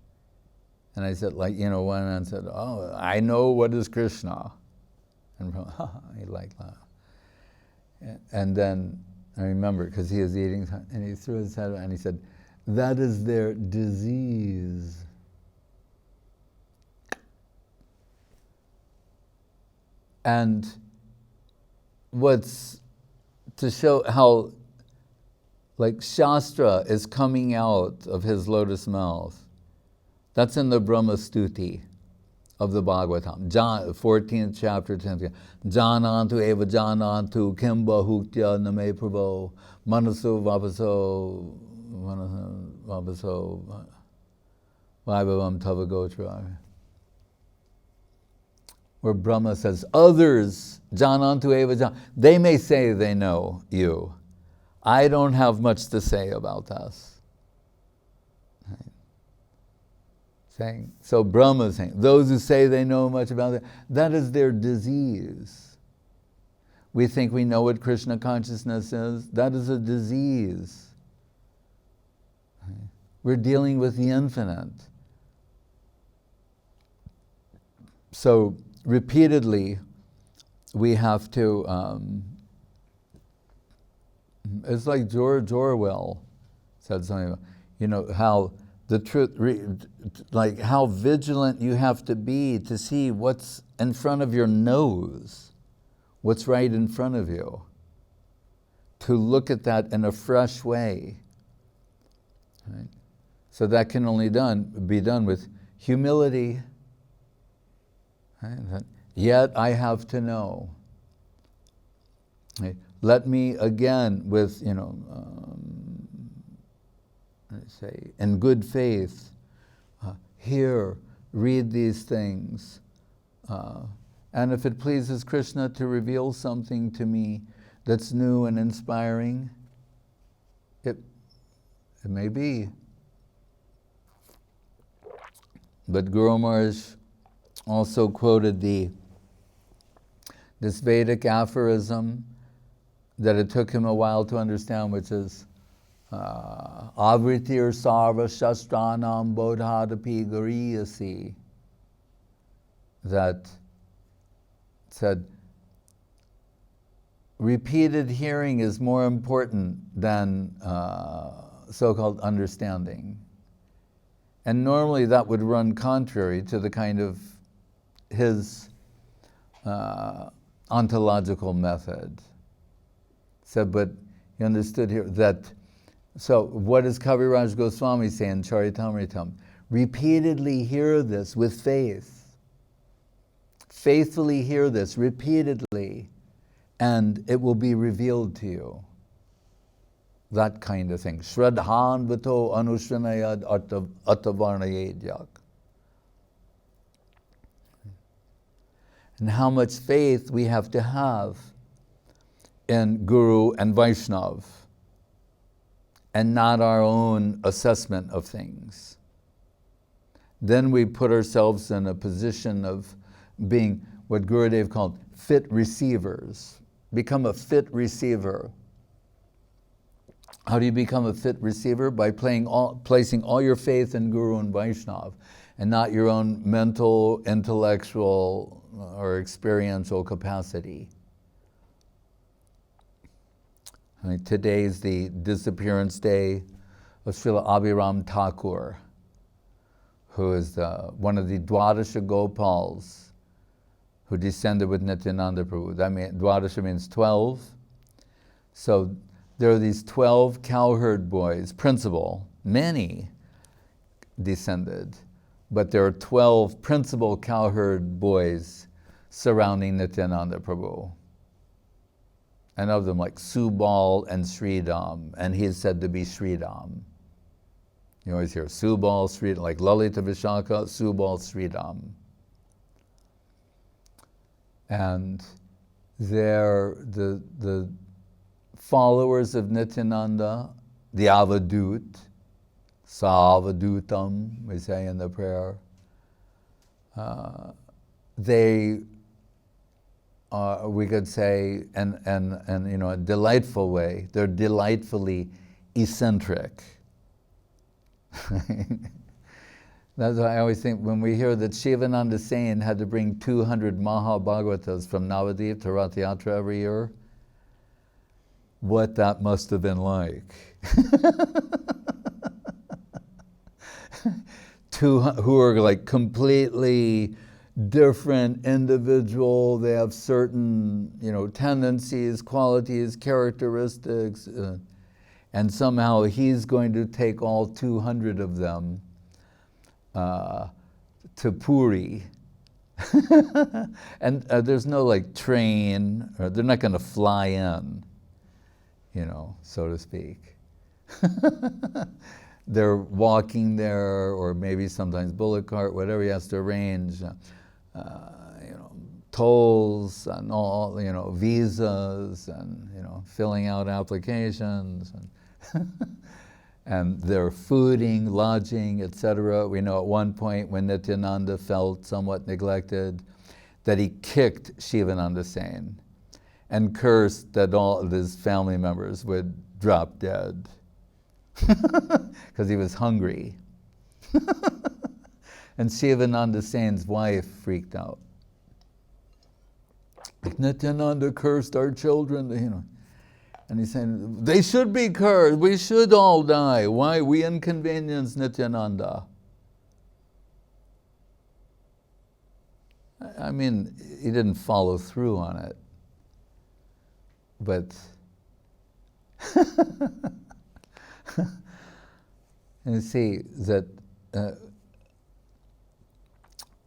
And I said, one man said, oh, I know what is Krishna. And he liked that. And then I remember, because he was eating, and he threw his head and he said, that is their disease. And what's to show how Shastra is coming out of his lotus mouth, that's in the Brahma Stuti of the Bhagavatam, 14th chapter, 10th. Janantu eva janantu kimba hutya name prabho manasu vapaso vaibhavam tava gotra. Where Brahma says, others, janantu eva jan, they may say they know you. I don't have much to say about us. So Brahma is saying, those who say they know much about it, that is their disease. We think we know what Krishna consciousness is. That is a disease. We're dealing with the infinite. So repeatedly, we have to, it's like George Orwell said something, how the truth, like how vigilant you have to be to see what's in front of your nose, what's right in front of you, to look at that in a fresh way. Right? So that can only be done with humility. Right? Yet I have to know. Right? Let me again with, say, in good faith, hear, read these things. And if it pleases Krishna to reveal something to me that's new and inspiring, it may be. But Guru Maharaj also quoted this Vedic aphorism that it took him a while to understand, which is Avritir sarva shastranam bodhadapi gariyasi, that said, repeated hearing is more important than so-called understanding. And normally that would run contrary to the kind of his ontological method. So, but he understood here that, so what does Kaviraj Goswami say in Charitamritam? Repeatedly hear this with faith. Faithfully hear this repeatedly, and it will be revealed to you. That kind of thing. Shraddhan vato anushranayad atavarnayedyak. And how much faith we have to have in Guru and Vaishnav, and not our own assessment of things. Then we put ourselves in a position of being what Gurudev called fit receivers. Become a fit receiver. How do you become a fit receiver? By placing all your faith in Guru and Vaishnav, and not your own mental, intellectual, or experiential capacity. I mean, today's the disappearance day of Srila Abhiram Thakur, who is one of the Dwadasha Gopals who descended with Nityananda Prabhu. That means, Dwadasha means 12. So there are these 12 cowherd boys, principal, many descended, but there are 12 principal cowherd boys surrounding Nityananda Prabhu. And of them like Subal and Sridham, and he is said to be Sridham. You always hear Subal, Sridham, like Lalita Vishaka, Subal, Sridham. And they're the followers of Nityananda, the Avadut, Savadutam, we say in the prayer. They we could say, and you know, a delightful way, they're delightfully eccentric. That's why I always think when we hear that Shivananda Sen had to bring 200 Mahabhagavatas from Navadip to Rath Yatra every year, what that must have been like. Who are like completely different individual, they have certain, you know, tendencies, qualities, characteristics, and somehow he's going to take all 200 of them to Puri. And there's no like train, or they're not going to fly in, you know, so to speak. They're walking there, or maybe sometimes bullock cart, whatever he has to arrange. You know, tolls and all, you know, visas and, you know, filling out applications and, and their fooding, lodging, etc. We know at one point when Nityananda felt somewhat neglected that he kicked Shivananda Sen and cursed that all of his family members would drop dead because he was hungry. And Shivananda Sen's wife freaked out. Nityananda cursed our children, you know. And he's saying, they should be cursed, we should all die. Why? We inconvenience Nityananda. I mean, he didn't follow through on it. But you see that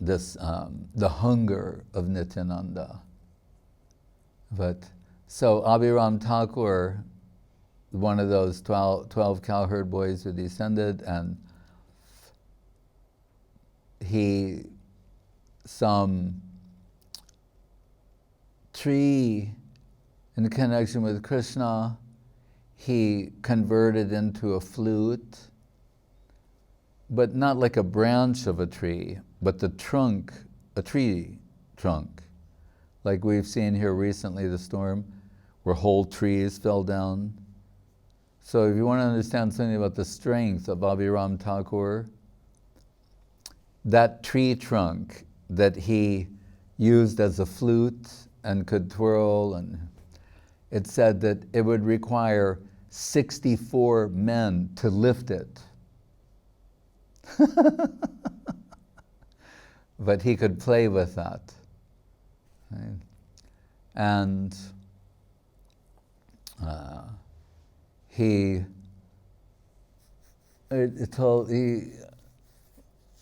the hunger of Nityananda. But so Abhiram Thakur, one of those 12 cowherd boys who descended, and some tree in connection with Krishna, he converted into a flute but not like a branch of a tree, but the trunk, a tree trunk. Like we've seen here recently, the storm, where whole trees fell down. So if you want to understand something about the strength of Abhiram Thakur, that tree trunk that he used as a flute and could twirl, and it said that it would require 64 men to lift it. But he could play with that. Right? And he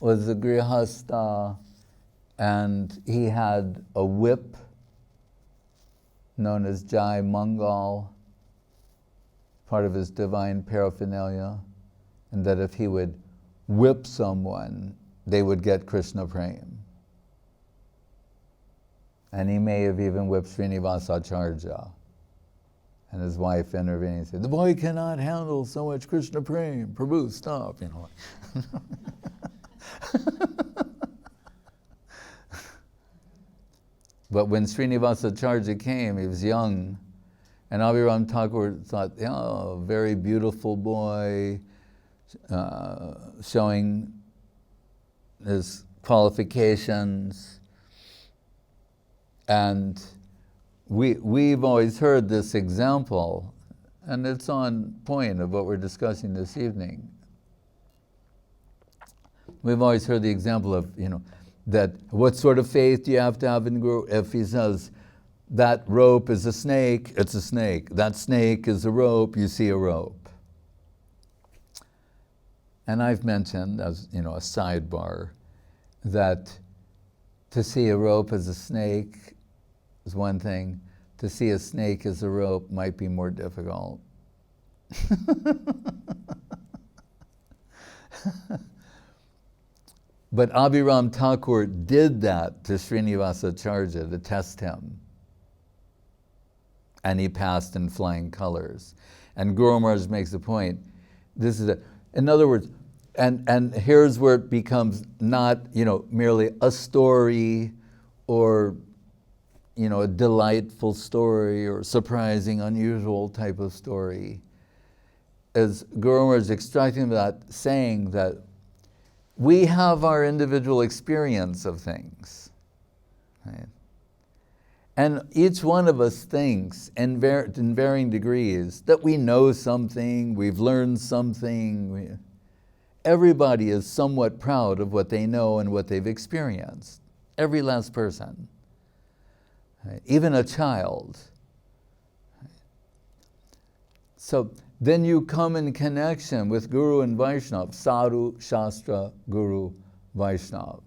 was a grihastha, and he had a whip known as Jai Mangal, part of his divine paraphernalia, and that if he would whip someone, they would get Krishna Prem. And he may have even whipped Srinivasacharya. And his wife intervened and said, "The boy cannot handle so much Krishna Prem. Prabhu, stop," you know. But when Srinivasacharya came, he was young, and Abhiram Thakur thought, "Oh, very beautiful boy," showing his qualifications. And we've always heard this example, and it's on point of what we're discussing this evening. We've always heard the example of, that what sort of faith do you have to have in Guru? If he says, that rope is a snake, it's a snake. That snake is a rope, you see a rope. And I've mentioned, as a sidebar, that to see a rope as a snake is one thing. To see a snake as a rope might be more difficult. But Abhiram Thakur did that to Srinivasacharya to test him. And he passed in flying colors. And Guru Maharaj makes a point. In other words, and here's where it becomes not, merely a story or, a delightful story or surprising, unusual type of story. As Guru Maharaj is extracting that, saying that we have our individual experience of things, right? And each one of us thinks in varying degrees that we know something, we've learned something. Everybody is somewhat proud of what they know and what they've experienced. Every last person. Right? Even a child. Right? So then you come in connection with Guru and Vaishnava, Sadhu, Shastra, Guru, Vaishnava.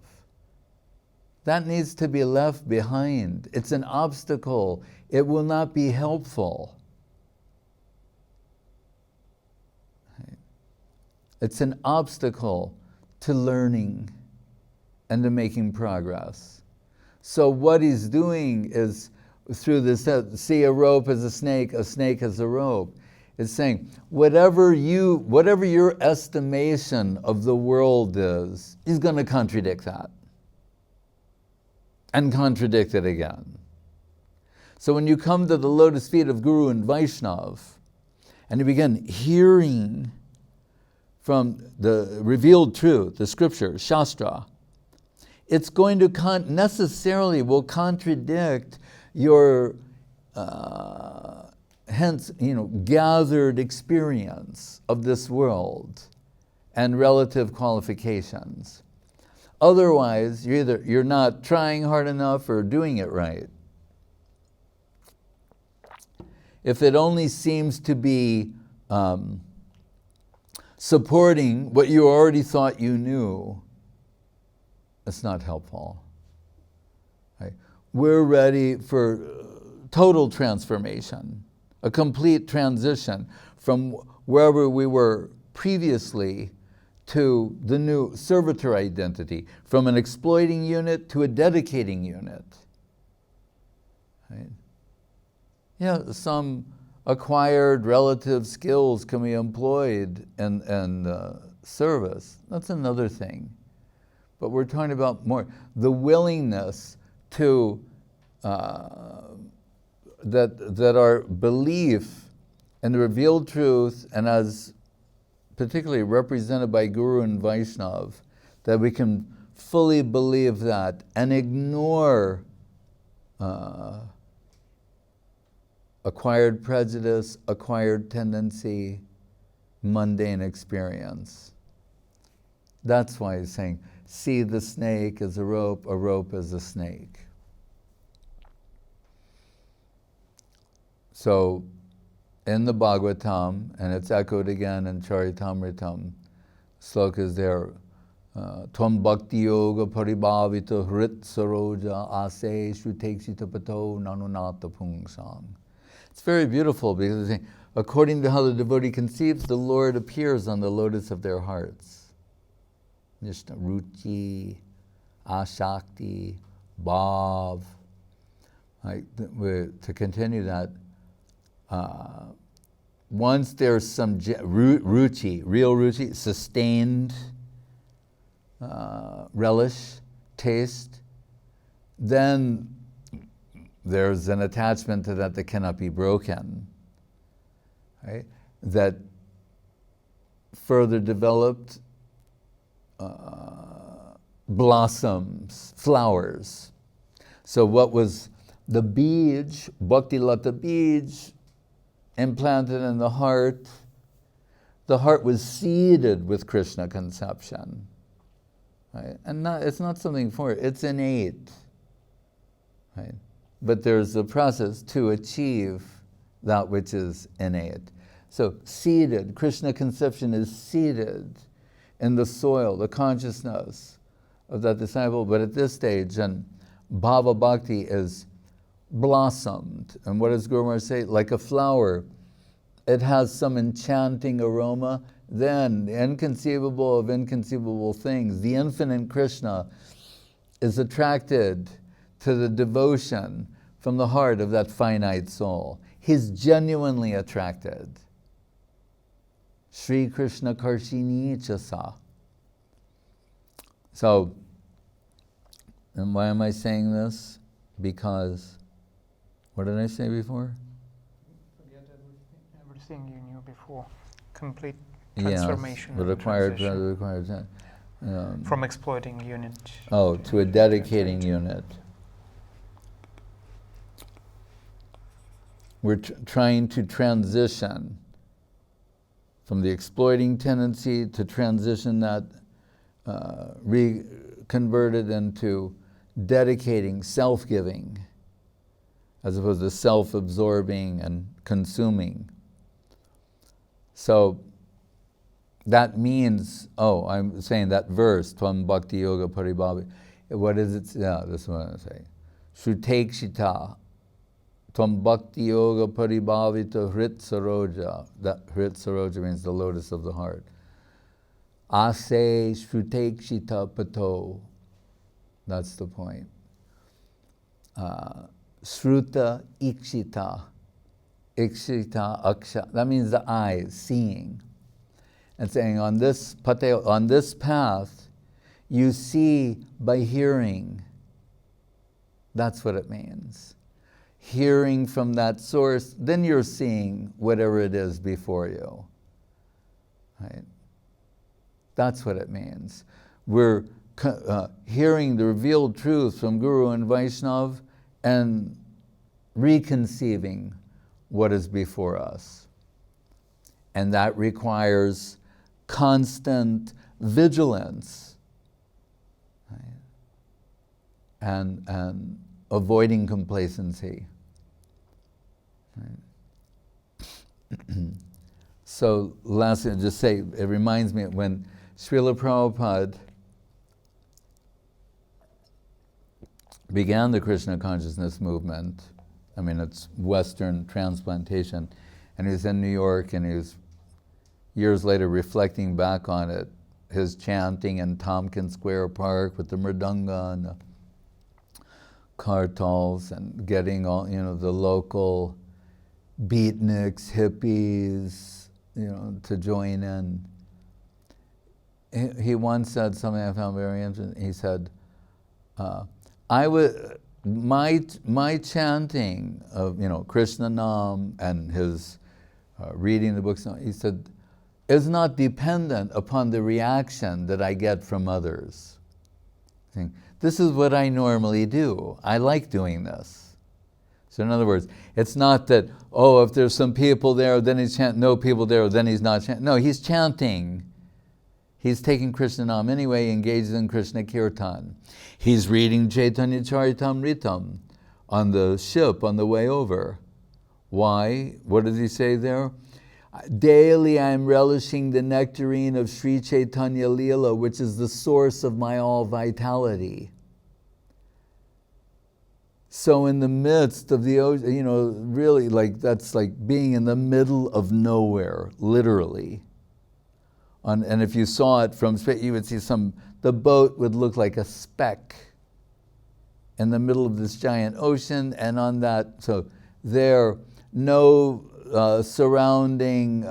That needs to be left behind. It's an obstacle. It will not be helpful. Right? It's an obstacle to learning and to making progress. So what he's doing is, through this, see a rope as a snake as a rope. It's saying, whatever your estimation of the world is, he's going to contradict that. And contradict it again. So when you come to the lotus feet of Guru and Vaishnava, and you begin hearing from the revealed truth, the scripture, Shastra, it's going to necessarily will contradict your gathered experience of this world and relative qualifications. Otherwise, you're not trying hard enough or doing it right. If it only seems to be supporting what you already thought you knew, it's not helpful. Right? We're ready for total transformation, a complete transition from wherever we were previously to the new servitor identity, from an exploiting unit to a dedicating unit. Right? Yeah, some acquired relative skills can be employed in service. That's another thing. But we're talking about more the willingness to that our belief in the revealed truth, and as particularly represented by Guru and Vaishnav, that we can fully believe that and ignore acquired prejudice, acquired tendency, mundane experience. That's why he's saying, see the snake as a rope as a snake. So, in the Bhagavatam, and it's echoed again in Charitamritam, sloka is there, Tvam bhakti yoga paribhavita hrit saroja ase shuteksita pato nanunata pungsang. It's very beautiful because it's saying, according to how the devotee conceives, the Lord appears on the lotus of their hearts. Nishna ruchi, ashakti, bhav. To continue that, once there's some ruchi, real ruchi, sustained relish, taste, then there's an attachment to that cannot be broken, right? That further developed blossoms, flowers. So what was the bij, bhakti lata bij, implanted in the heart was seeded with Krishna conception. Right? And it's not something for it, it's innate. Right? But there's a process to achieve that which is innate. So seeded, Krishna conception is seeded in the soil, the consciousness of that disciple. But at this stage, and Bhava Bhakti is blossomed. And what does Guru Maharaj say? Like a flower, it has some enchanting aroma. Then the inconceivable of inconceivable things, the infinite Krishna is attracted to the devotion from the heart of that finite soul. He's genuinely attracted. Sri Krishna Karshini Chasa. So, and why am I saying this? Because, what did I say before? Forget everything you knew before. Complete Yes, transformation. the required from exploiting unit. To a dedicating unit. We're trying to transition from the exploiting tendency to transition that, converted into dedicating, self-giving, as opposed to self-absorbing and consuming. So that means, I'm saying that verse, Tvam Bhakti Yoga Paribhavi, what is it? Yeah, this is what I say. Shutekshita, Tvam Bhakti Yoga Paribhavita Hrit Saroja. That Hrit Saroja means the lotus of the heart. Ase Shutekshita Pato. That's the point. Shruta Ikshita. Ikshita Aksha. That means the eyes, seeing. And saying on this path, you see by hearing. That's what it means. Hearing from that source, then you're seeing whatever it is before you. Right? That's what it means. We're hearing the revealed truth from Guru and Vaishnav and reconceiving what is before us. And that requires constant vigilance, right? And avoiding complacency. Right? So lastly, I'll just say, it reminds me when Srila Prabhupada began the Krishna consciousness movement, it's Western transplantation, and he was in New York, and he was years later reflecting back on it, his chanting in Tompkins Square Park with the mridanga and the kartals, and getting all, the local beatniks, hippies, to join in. he once said something I found very interesting. He said, my chanting of Krishna Nam and his reading the books, he said, is not dependent upon the reaction that I get from others. This is what I normally do. I like doing this. So in other words, it's not that, if there's some people there, then he's chanting, no people there, then he's not chanting. No, he's chanting. He's taking Krishna Nam anyway, engages in Krishna Kirtan. He's reading Chaitanya Charitamritam on the ship on the way over. Why? What does he say there? Daily I am relishing the nectarine of Sri Chaitanya Leela, which is the source of my all vitality. So in the midst of the ocean, really that's like being in the middle of nowhere, literally. And if you saw it from space, you would see the boat would look like a speck in the middle of this giant ocean, and on that, so there, no surrounding,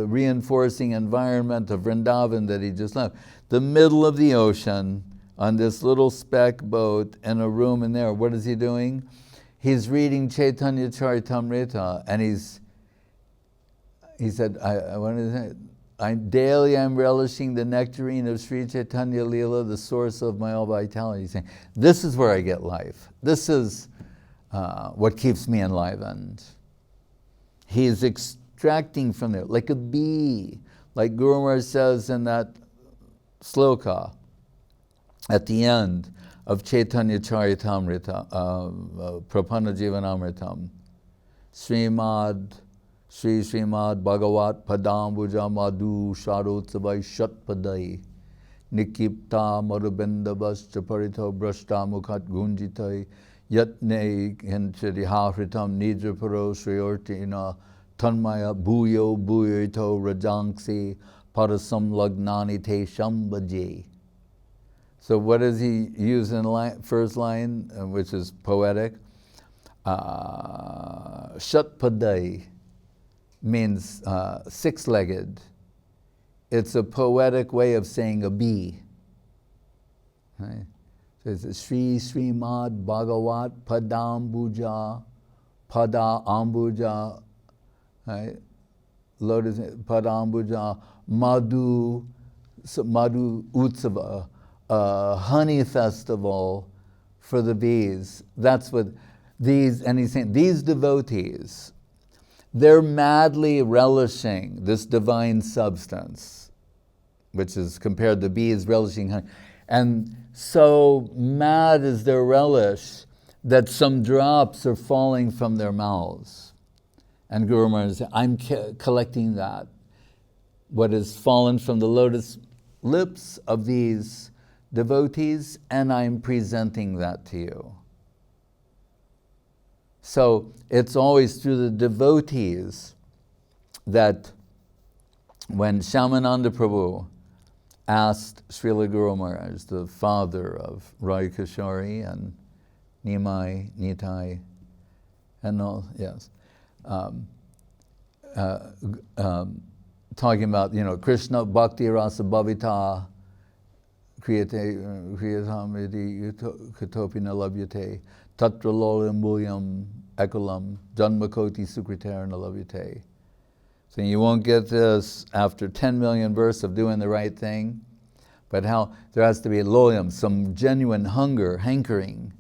reinforcing environment of Vrindavan that he just left. The middle of the ocean, on this little speck boat, in a room in there, what is he doing? He's reading Chaitanya Charitamrita, and he said, daily I'm relishing the nectarine of Sri Chaitanya Leela, the source of my all vitality. He's saying, this is where I get life. This is what keeps me enlivened. He is extracting from there, like a bee, like Guru Maharaj says in that sloka at the end of Chaitanya Charitamrita, Prapanna Jivanamritam. Srimad Bhagavat Padambuja Madhu Sharotsavai Shatpadai Nikipta Marubendavascha Parito Brashta Mukhat Gunjitai Yatne Henchadihahritam Nidraparo Sriyortina Tanmaya Bhuyo Bhuyoito Rajangsi Parasam Lagnani Te Shambhaji. So what does he use in first line, which is poetic? Shatpadai means six-legged. It's a poetic way of saying a bee. Right? So it's Sri Srimad Bhagavat Padambuja, Pada Ambuja, right? Lotus Padambuja, Madhu Utsava, honey festival for the bees. That's what and he's saying, these devotees, they're madly relishing this divine substance, which is compared to bees relishing honey. And so mad is their relish that some drops are falling from their mouths. And Guru Maharaj said, I'm collecting that, what has fallen from the lotus lips of these devotees, and I'm presenting that to you. So it's always through the devotees that when Shyamananda Prabhu asked Srila Guru Maharaj, the father of Rai Kishori and Nimai, Nitai, and all, yes, talking about, Krishna Bhakti Rasa Bhavita Kriyatamriti Katopina Labyate Tatra Lolam Bulyam Ekulam Janmakoti Sukritarana Labyate. So you won't get this after 10 million verses of doing the right thing, but how there has to be loyam, some genuine hunger, hankering.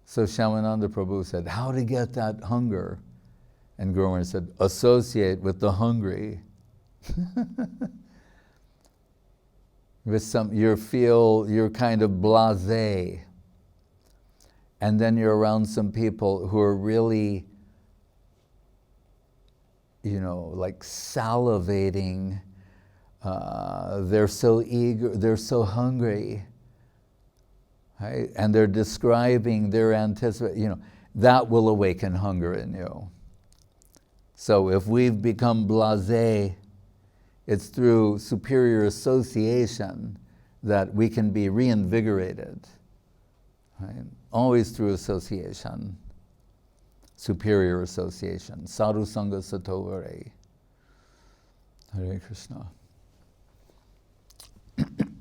So Shyamananda Prabhu said, how to get that hunger? And Guru Maharaj said, associate with the hungry. With you're kind of blasé, and then you're around some people who are really, like salivating. They're so eager, they're so hungry, right? And they're describing their anticipation. That will awaken hunger in you. So if we've become blasé, it's through superior association that we can be reinvigorated. Right? Always through association, superior association. Sadhu Sangha Satovare. Hare Krishna.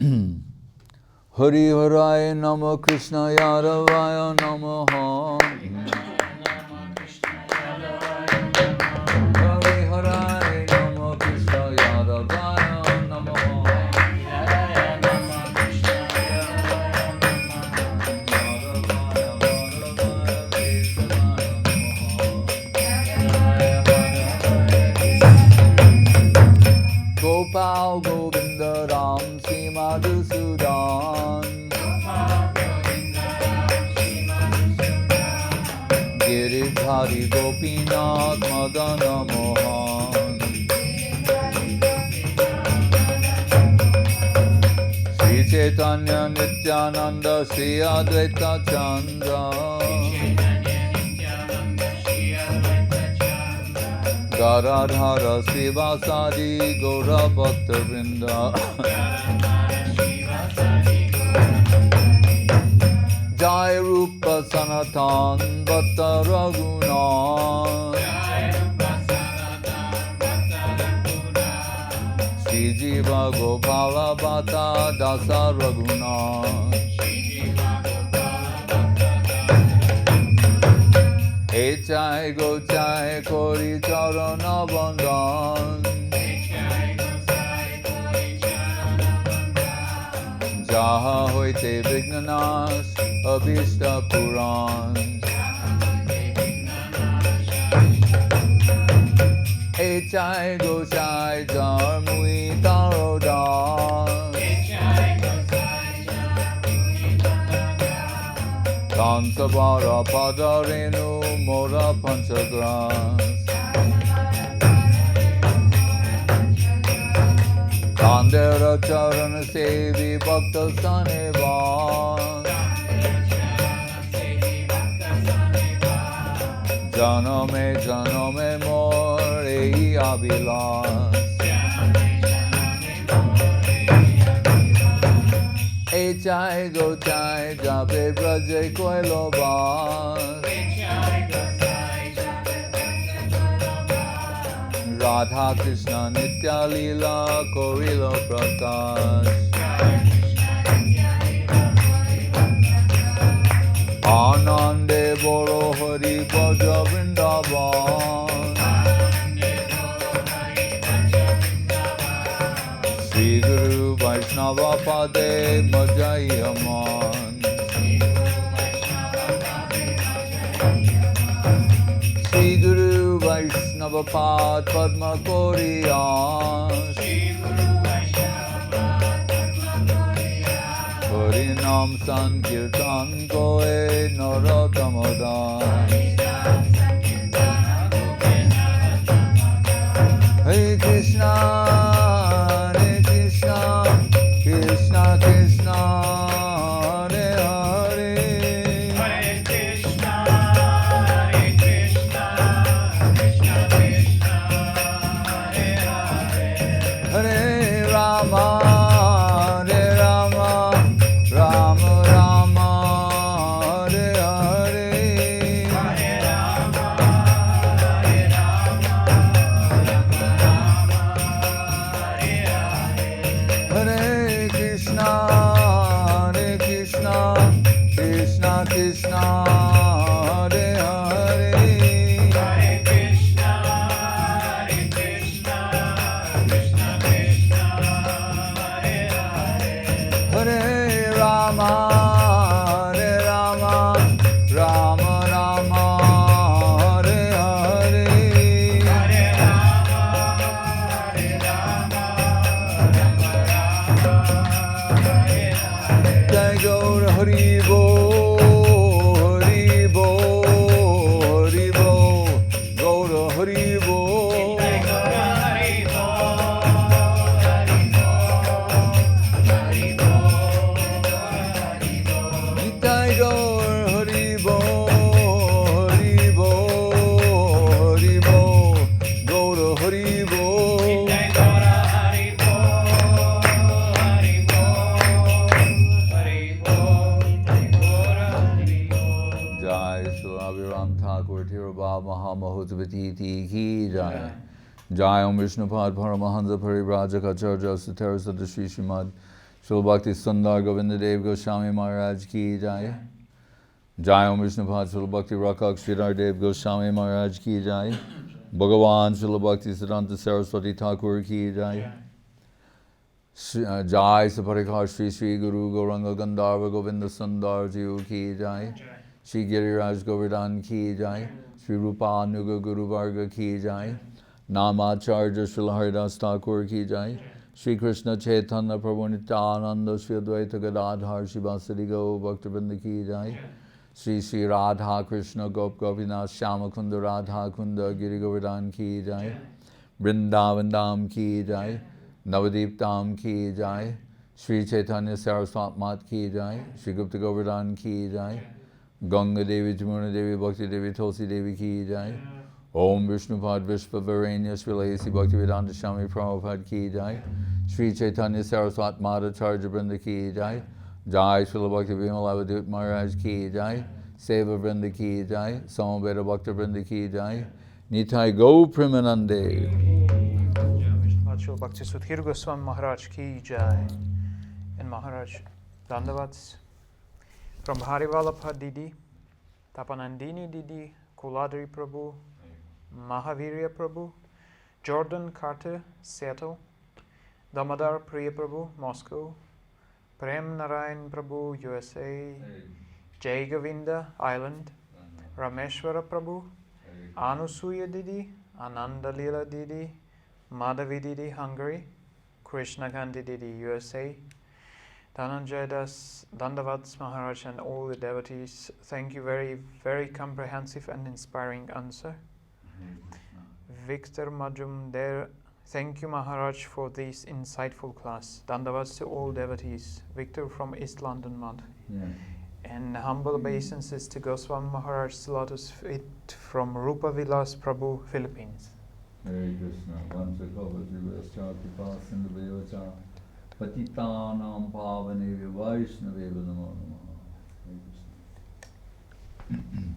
Hari Haraya Namo Krishna Yadavaya Namaha. Hari Haraya Namo Krishna Yadavaya Namaha. Gopal Govinda Ram Sri Madhusudan Giridhari Gopinath Madana Mohan Sri Chaitanya Nityananda Sri Advaita Chandra Garadhara Srivasadi Gaura Bhakta Vrinda Jai Rupa Sanatan Bhatta Raghunath Sri Jiva Gopala Bhatta Dasa Raghunath Echai Gochai Kori Charana Bandhan Jaha Hoite Vignanas Abhishta Puran Echai Gochai Jarmui Tarodan Kansavara Padarenu Mora Panchagras Kandera Charana Sevi Bhakta Sanevan Janame Janame Mor Ei Abhilas Echai Gochai Jabe Braje Koilobas Radha Krishna Nitya Leela Korilo Prakash Anande Boro Hari Bhaja Vrindavan Sri Guru Vaishnava Pade Majai Aman Sri Guru Vaishnava Pad Padma Koriyas Harinam Sankirtan Koe Narotamadan Hare Krishna Hare Krishna Krishna Krishna Hare Hare Hare Krishna, Hare Krishna, Krishna Krishna, Hare Hare. Hare Rama Hare Rama Rama Rama Hare Hare Hare Rama, Hare Rama, Rama Rama, Hare Hare. Hare Krishna Hare Krishna Krishna Krishna Hare Hare Hare Krishna, Hare Krishna, Krishna Krishna, Hare Hare. Hare Rama Hare Rama Rama Rama Hare Hare Hare Rama, Hare Rama, Rama Rama, Hare Hare. Jai Gaur Hari Bo Hari Bo Hari Bo Gaur Hari Bo Jai Gaura Hari Bol, Hari Bol, Hari Bol, Hari Bol. Jai Gaur Hari Bo Hari Bo Hari Bo Gaur Hari Bo Jai Gaura Hari Bol, Hari Bol, Hari Bol, Jai Gaura Hari Bol. Jai Surabhiram Thakur Tirobhav Mahamahotavati Ki Jai Jai Om Vishnupad Paramahansa Parivrajaka Acharya Sutara Sadashri Srimad Srila Bhakti Sundar Govinda Dev Goswami Maharaj ki jai. Jai Om Vishnupad Srila Bhakti Rakak Sridhar Dev Goswami Maharaj ki jai. Bhagavan Srila Bhakti Siddhanta Saraswati Thakur ki jai. Jai Saparikar Shri Shri Guru Gauranga Gandharva Govinda Sundar Jiu ki jai. Shri Giriraj Govardhan ki jai. Shri Rupa Nuga Guru Varga ki jai. Namacharya Srila Haridas Thakur ki jai. Shri Krishna Chaitanya Prabhu Nityananda Shri Advaita Gadadhar Shivasari Go Bhaktivinoda ki jai. Shri Shri Radha Krishna Gop Gopinath Shama Kunda Radha Kunda Giri Govardhan ki jai. Vrindavan Dham ki jai. Navadip Dham ki jai. Shri Chaitanya Saraswat Mat ki jai. Shri Gupta Govardhan ki jai. Ganga Devi Jamuna Devi Bhakti Devi Tulsi Devi ki jai. Om Vishnupad Vishva Varenya Sri Lahisi Bhaktivedanta Swami Prabhupada ki jai. Shri Chaitanya Saraswat Madhacharya Vrinda ki jai. Jai Srila Bhakti Vimal Avadut Maharaj ki jai. Seva Vrinda ki jai. Samaveda Bhakta Vrinda ki jai. Nitai Go Primanande. Srila Bhakti Sudhir Goswami Maharaj ki jai. And Maharaj Dandavats from Harivalabha Didi, Tapanandini Didi, Kuladri Prabhu, Mahavirya Prabhu, Jordan Carter, Seattle, Damodar Priya Prabhu, Moscow, Prem Narayan Prabhu, USA, Jai Govinda, Ireland, Rameshwara Prabhu, Anusuya Didi, Ananda Lila Didi, Madhavi Didi, Hungary, Krishna Gandhi Didi, USA, Dhananjay Das, Dandavats Maharaj and all the devotees, thank you very, very comprehensive and inspiring answer. Victor Majumder, thank you Maharaj for this insightful class. Dandavats to all devotees. Victor from East London, Mad. Yeah. And humble obeisances to Goswami Maharaj's lotus feet from Rupa Vilas Prabhu, Philippines. Hare Krishna. Vanchakavati Vaishnava Patitanam Pavanevya Vaishnaveva Namo Namaha. Hare Krishna.